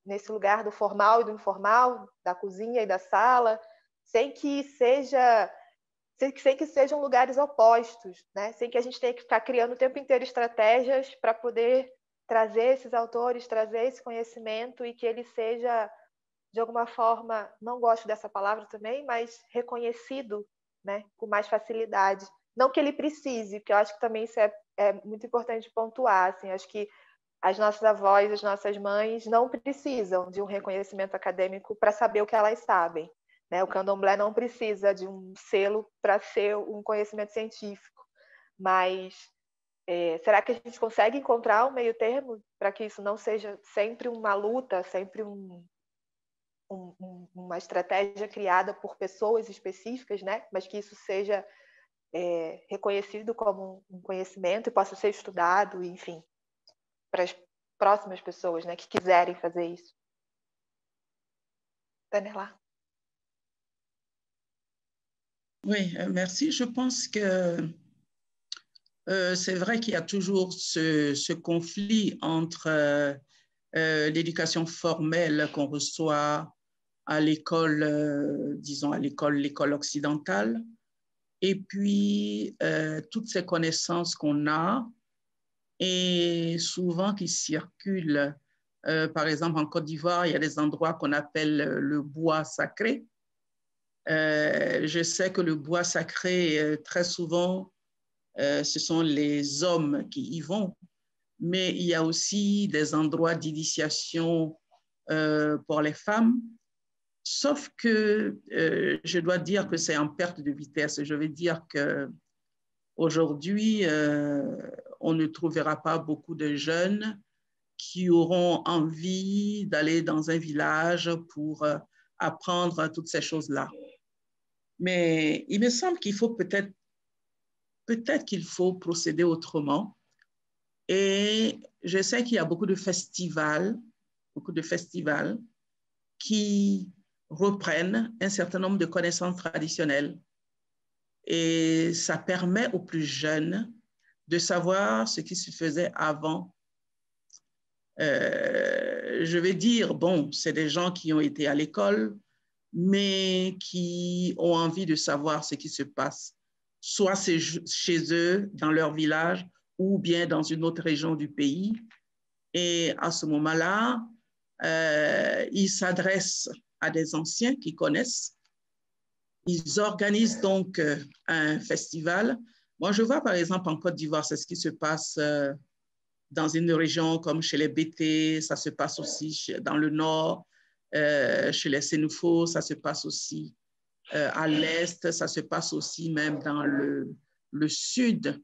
nesse lugar do formal e do informal, da cozinha e da sala, sem que sejam lugares opostos, né? Sem que a gente tenha que ficar criando o tempo inteiro estratégias para poder trazer esses autores, trazer esse conhecimento e que ele seja, de alguma forma, não gosto dessa palavra também, mas reconhecido, né? Com mais facilidade. Não que ele precise, porque eu acho que também isso é muito importante pontuar. Assim, acho que as nossas avós, as nossas mães não precisam de um reconhecimento acadêmico para saber o que elas sabem. Né? O candomblé não precisa de um selo para ser um conhecimento científico, mas será que a gente consegue encontrar um meio termo para que isso não seja sempre uma luta, sempre uma estratégia criada por pessoas específicas, né? Mas que isso seja reconhecido como um conhecimento e possa ser estudado, enfim, para as próximas pessoas, né, que quiserem fazer isso. Tanelá. Oui, merci. Je pense que c'est vrai qu'il y a toujours ce conflit entre l'éducation formelle qu'on reçoit à l'école, disons à l'école occidentale, et puis toutes ces connaissances qu'on a et souvent qui circulent. Par exemple, en Côte d'Ivoire, il y a des endroits qu'on appelle le bois sacré. Je sais que le bois sacré, très souvent, ce sont les hommes qui y vont, mais il y a aussi des endroits d'initiation pour les femmes, sauf que je dois dire que c'est en perte de vitesse. Je veux dire qu'aujourd'hui, on ne trouvera pas beaucoup de jeunes qui auront envie d'aller dans un village pour apprendre toutes ces choses-là. Mais il me semble qu'il faut peut-être qu'il faut procéder autrement. Et je sais qu'il y a beaucoup de festivals qui reprennent un certain nombre de connaissances traditionnelles. Et ça permet aux plus jeunes de savoir ce qui se faisait avant. Je vais dire, bon, c'est des gens qui ont été à l'école, mais qui ont envie de savoir ce qui se passe, soit chez eux, dans leur village, ou bien dans une autre région du pays. Et à ce moment-là, ils s'adressent à des anciens qui connaissent. Ils organisent donc un festival. Moi, je vois par exemple en Côte d'Ivoire, c'est ce qui se passe dans une région comme chez les Bété, ça se passe aussi dans le nord, chez les Sénoufos, ça se passe aussi à l'est, ça se passe aussi même dans le sud.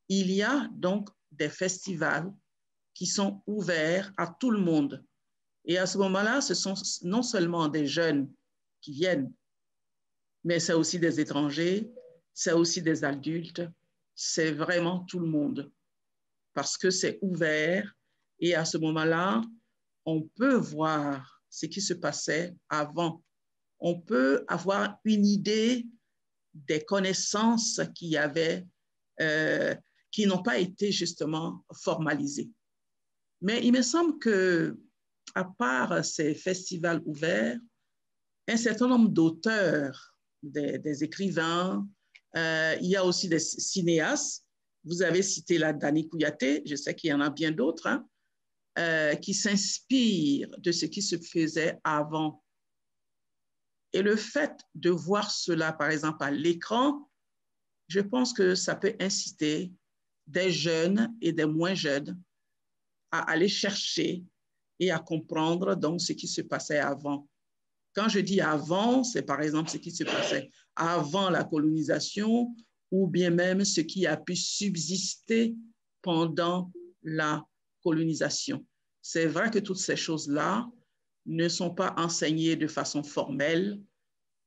Il y a donc des festivals qui sont ouverts à tout le monde. Et à ce moment-là, ce sont non seulement des jeunes qui viennent, mais c'est aussi des étrangers, c'est aussi des adultes, c'est vraiment tout le monde. Parce que c'est ouvert et à ce moment-là, on peut voir ce qui se passait avant. On peut avoir une idée des connaissances qu'il y avait qui n'ont pas été justement formalisées. Mais il me semble que, à part ces festivals ouverts, un certain nombre d'auteurs, des écrivains, il y a aussi des cinéastes. Vous avez cité la Dani Kouyaté, je sais qu'il y en a bien d'autres, hein, qui s'inspirent de ce qui se faisait avant. Et le fait de voir cela, par exemple, à l'écran, je pense que ça peut inciter des jeunes et des moins jeunes à aller chercher et à comprendre donc ce qui se passait avant. Quand je dis avant, c'est par exemple ce qui se passait avant la colonisation ou bien même ce qui a pu subsister pendant la colonisation. C'est vrai que toutes ces choses-là ne sont pas enseignées de façon formelle,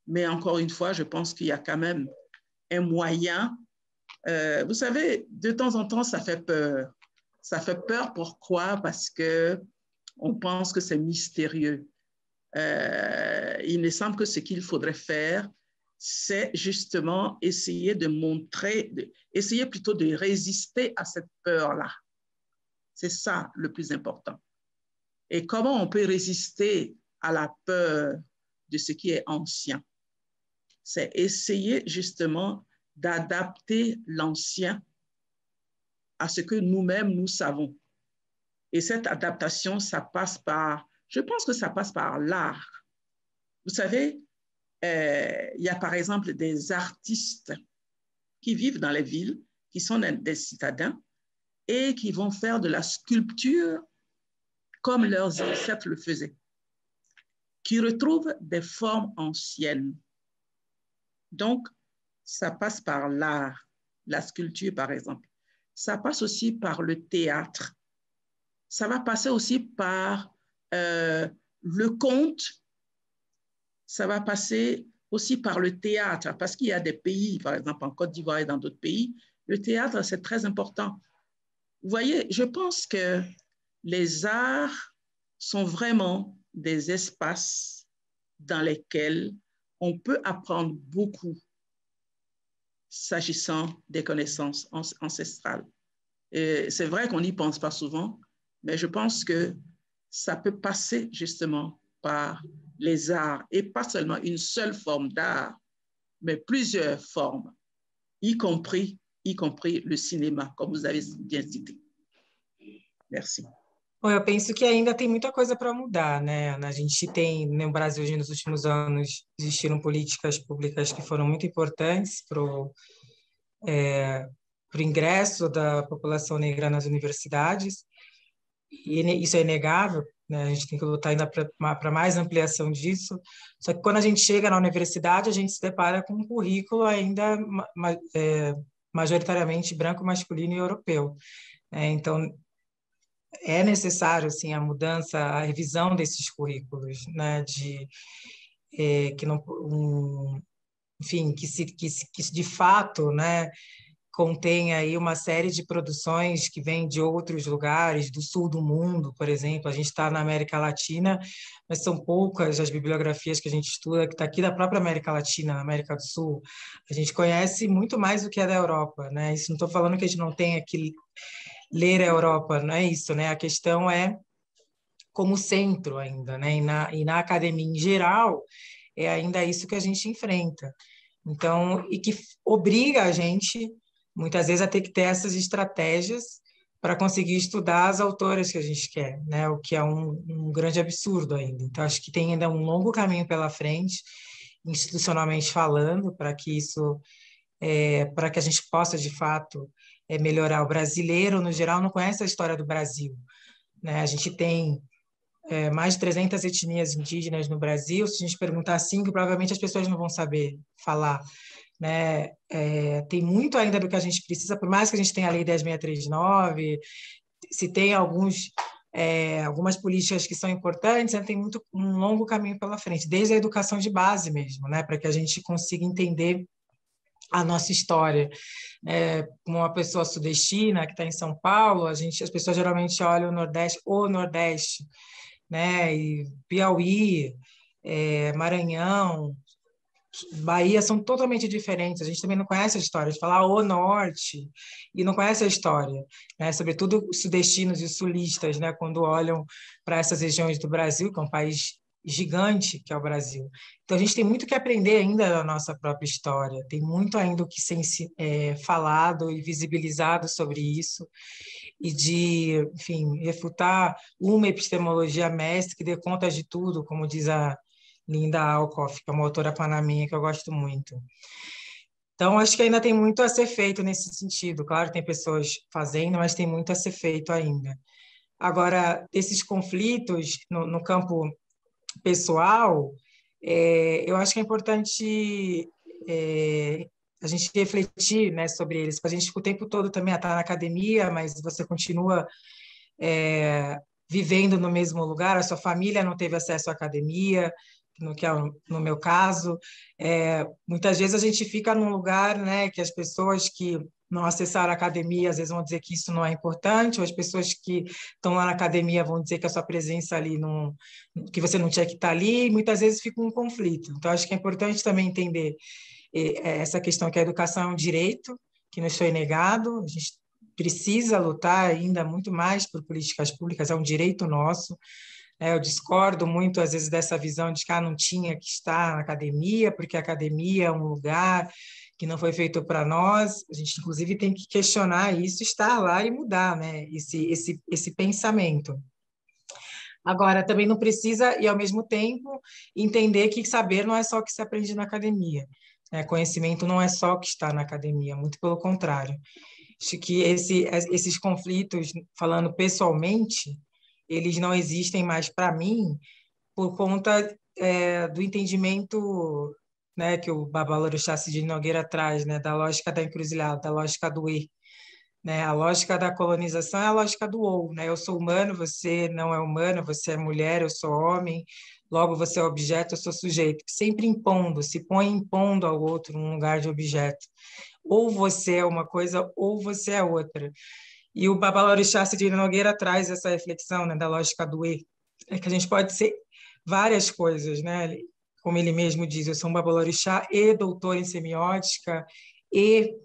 mais encore une fois, je pense qu'il y a quand même un moyen. Vous savez, de temps en temps, ça fait peur. Ça fait peur, pourquoi? Parce qu'on pense que c'est mystérieux. Il me semble que ce qu'il faudrait faire, c'est justement essayer de montrer, essayer plutôt de résister à cette peur-là. C'est ça le plus important. Et comment on peut résister à la peur de ce qui est ancien? C'est essayer justement d'adapter l'ancien à ce que nous-mêmes, nous savons. Et cette adaptation, ça passe par, je pense que ça passe par l'art. Vous savez, il y a par exemple des artistes qui vivent dans les villes, qui sont des citadins et qui vont faire de la sculpture comme leurs ancêtres le faisaient, qui retrouvent des formes anciennes. Donc, ça passe par l'art, la sculpture par exemple. Ça passe aussi par le théâtre. Ça va passer aussi par le conte. Ça va passer aussi par le théâtre, parce qu'il y a des pays, par exemple en Côte d'Ivoire et dans d'autres pays, le théâtre, c'est très important. Vous voyez, je pense que les arts sont vraiment des espaces dans lesquels on peut apprendre beaucoup s'agissant des connaissances ancestrales. C'est vrai qu'on n'y pense pas souvent, mais je pense que ça peut passer justement par les arts, et pas seulement une seule forme d'art, mais plusieurs formes, y compris le cinéma, comme vous avez bien cité. Merci. Bom, eu penso que ainda tem muita coisa para mudar, né? A gente tem, no Brasil, nos últimos anos, existiram políticas públicas que foram muito importantes para o ingresso da população negra nas universidades, e isso é inegável, né? A gente tem que lutar ainda para mais ampliação disso. Só que quando a gente chega na universidade, a gente se depara com um currículo ainda majoritariamente branco, masculino e europeu. Então, é necessário, assim, a mudança, a revisão desses currículos, né? Enfim, que de fato, né, contém aí uma série de produções que vêm de outros lugares, do sul do mundo, por exemplo. A gente está na América Latina, mas são poucas as bibliografias que a gente estuda, que está aqui da própria América Latina, na América do Sul. A gente conhece muito mais do que é da Europa, né? Isso não estou falando que a gente não tenha que ler a Europa, não é isso, né? A questão é como centro ainda, né? E na academia em geral, é ainda isso que a gente enfrenta. Então, e que obriga a gente, muitas vezes, a ter que ter essas estratégias para conseguir estudar as autoras que a gente quer, né? O que é um grande absurdo ainda. Então, acho que tem ainda um longo caminho pela frente, institucionalmente falando, para que isso, para que a gente possa, de fato, melhorar. O brasileiro, no geral, não conhece a história do Brasil, né? A gente tem mais de 300 etnias indígenas no Brasil. Se a gente perguntar 5, provavelmente as pessoas não vão saber falar, né? Tem muito ainda do que a gente precisa, por mais que a gente tenha a Lei 10.639, se tem algumas políticas que são importantes, tem um longo caminho pela frente, desde a educação de base mesmo, né? Para que a gente consiga entender a nossa história. Como uma pessoa sudestina que está em São Paulo, as pessoas geralmente olham o Nordeste, né? E Piauí, Maranhão, Bahia são totalmente diferentes. A gente também não conhece a história. A gente fala o norte e não conhece a história, né? Sobretudo os sudestinos e os sulistas, né? Quando olham para essas regiões do Brasil, que é um país gigante, que é o Brasil. Então, a gente tem muito que aprender ainda da nossa própria história. Tem muito ainda o que ser falado e visibilizado sobre isso e de, enfim, refutar uma epistemologia mestre que dê conta de tudo, como diz a Linda Alcoff, que é uma autora panamenha que eu gosto muito. Então, acho que ainda tem muito a ser feito nesse sentido. Claro, tem pessoas fazendo, mas tem muito a ser feito ainda. Agora, esses conflitos no campo pessoal, eu acho que é importante a gente refletir, né, sobre eles. A gente o tempo todo também está na academia, mas você continua vivendo no mesmo lugar, a sua família não teve acesso à academia, que é no meu caso. Muitas vezes a gente fica num lugar, né, que as pessoas que não acessaram a academia às vezes vão dizer que isso não é importante, ou as pessoas que estão lá na academia vão dizer que a sua presença ali não, que você não tinha que estar ali, e muitas vezes fica um conflito. Então acho que é importante também entender essa questão que a educação é um direito que nos foi negado, a gente precisa lutar ainda muito mais por políticas públicas, é um direito nosso. Eu discordo muito, às vezes, dessa visão de que não tinha que estar na academia, porque a academia é um lugar que não foi feito para nós. A gente, inclusive, tem que questionar isso, estar lá e mudar, né? Esse pensamento. Agora, também não precisa, e ao mesmo tempo, entender que saber não é só o que se aprende na academia. Conhecimento não é só o que está na academia, muito pelo contrário. Acho que esses conflitos, falando pessoalmente, eles não existem mais para mim por conta do entendimento, né, que o Babalorixá Cid Nogueira traz, né, da lógica da encruzilhada, da lógica do E. Né? A lógica da colonização é a lógica do ou, né? Eu sou humano, você não é humano, você é mulher, eu sou homem, logo você é objeto, eu sou sujeito. Sempre impondo, se põe impondo ao outro um lugar de objeto. Ou você é uma coisa, ou você é outra. E o Babalorixá Cid Nogueira traz essa reflexão, né, da lógica do E, que a gente pode ser várias coisas, né? Como ele mesmo diz, eu sou um Babalorixá e doutor em semiótica e,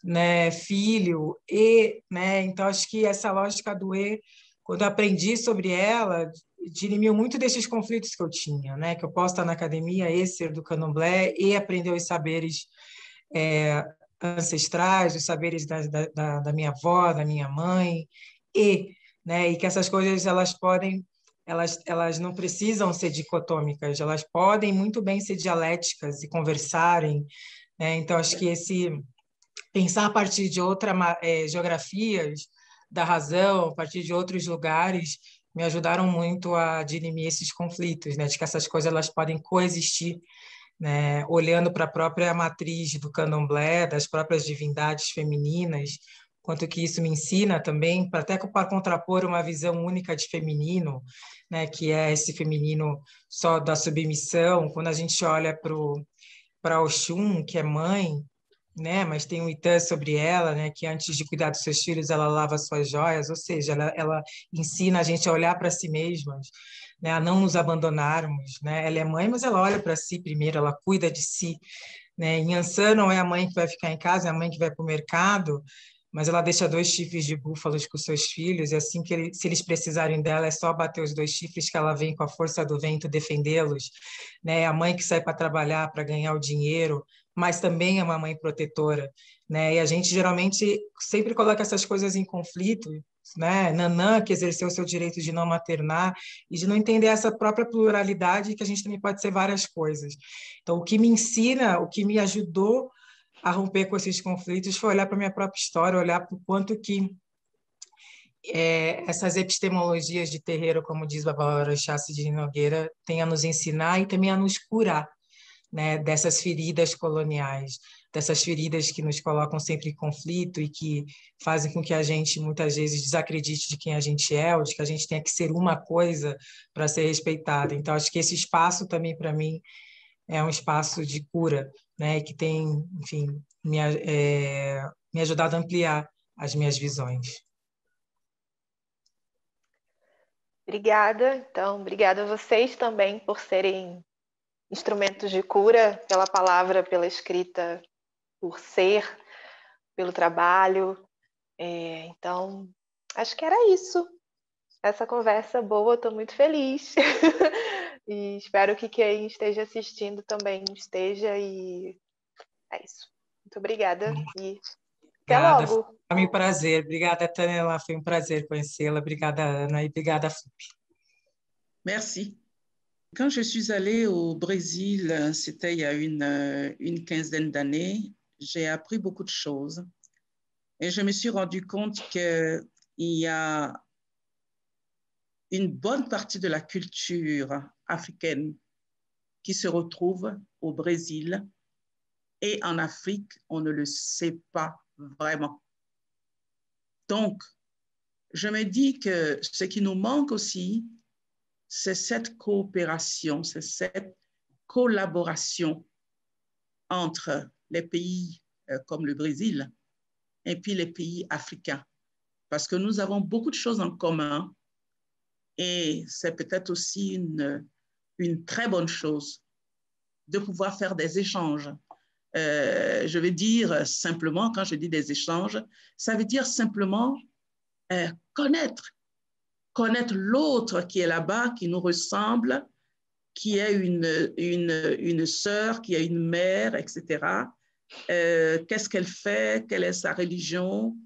né, filho e, né? Então acho que essa lógica do E, quando eu aprendi sobre ela, dirimiu muito desses conflitos que eu tinha, né? Que eu posso estar na academia e ser do Candomblé e aprender os saberes ancestrais, os saberes da minha avó, da minha mãe, né, e que essas coisas elas não precisam ser dicotômicas, elas podem muito bem ser dialéticas e conversarem, né? Então acho que esse pensar a partir de outras geografias da razão, a partir de outros lugares, me ajudaram muito a dirimir esses conflitos, né? De que essas coisas elas podem coexistir, né, olhando para a própria matriz do candomblé, das próprias divindades femininas, quanto que isso me ensina também, até para contrapor uma visão única de feminino, né, que é esse feminino só da submissão. Quando a gente olha para Oxum, que é mãe, né, mas tem um Itã sobre ela, né, que antes de cuidar dos seus filhos, ela lava suas joias, ou seja, ela ensina a gente a olhar para si mesmas, né, a não nos abandonarmos, né? Ela é mãe, mas ela olha para si primeiro, ela cuida de si, né? Inhansã não é a mãe que vai ficar em casa, é a mãe que vai para o mercado, mas ela deixa 2 chifres de búfalos com seus filhos, e assim que se eles precisarem dela, é só bater os 2 chifres que ela vem com a força do vento defendê-los, né? A mãe que sai para trabalhar, para ganhar o dinheiro, mas também é uma mãe protetora, né? E a gente geralmente sempre coloca essas coisas em conflito, né? Nanã, que exerceu o seu direito de não maternar e de não entender essa própria pluralidade, que a gente também pode ser várias coisas. Então, o que me ensina, o que me ajudou a romper com esses conflitos foi olhar para a minha própria história, olhar para o quanto que essas epistemologias de terreiro, como diz Babalorixá Cid Nogueira, têm a nos ensinar e também a nos curar, né, dessas feridas coloniais, dessas feridas que nos colocam sempre em conflito e que fazem com que a gente muitas vezes desacredite de quem a gente é, ou de que a gente tenha que ser uma coisa para ser respeitada. Então acho que esse espaço também para mim é um espaço de cura, né, que tem, enfim, me ajudado a ampliar as minhas visões. Obrigada. Então, obrigada a vocês também por serem instrumentos de cura pela palavra, pela escrita, por ser, pelo trabalho. Então, acho que era isso. Essa conversa boa, estou muito feliz. E espero que quem esteja assistindo também esteja. E é isso. Muito obrigada e até Obrigada, logo. foi um prazer. Obrigada, Tanela, foi um prazer conhecê-la. Obrigada, Ana, e obrigada, Fup. Merci. Quand je suis allée au Brésil, c'était il y a une quinzaine d'années, j'ai appris beaucoup de choses. Et je me suis rendu compte qu'il y a une bonne partie de la culture africaine qui se retrouve au Brésil et en Afrique, on ne le sait pas vraiment. Donc, je me dis que ce qui nous manque aussi, c'est cette coopération, c'est cette collaboration entre les pays comme le Brésil et puis les pays africains. Parce que nous avons beaucoup de choses en commun et c'est peut-être aussi une très bonne chose de pouvoir faire des échanges. Je veux dire simplement, quand je dis des échanges, ça veut dire simplement connaître l'autre qui est là-bas, qui nous ressemble, qui est une sœur, qui est une mère, etc. Qu'est-ce qu'elle fait, quelle est sa religion.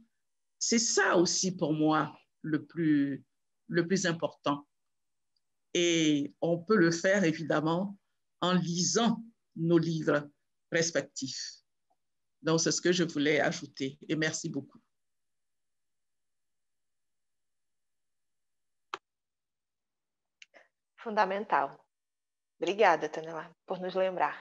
C'est ça aussi pour moi le plus important. Et on peut le faire évidemment en lisant nos livres respectifs. Donc, c'est ce que je voulais ajouter. Et merci beaucoup. Fundamental. Obrigada, Tanela, por nos lembrar.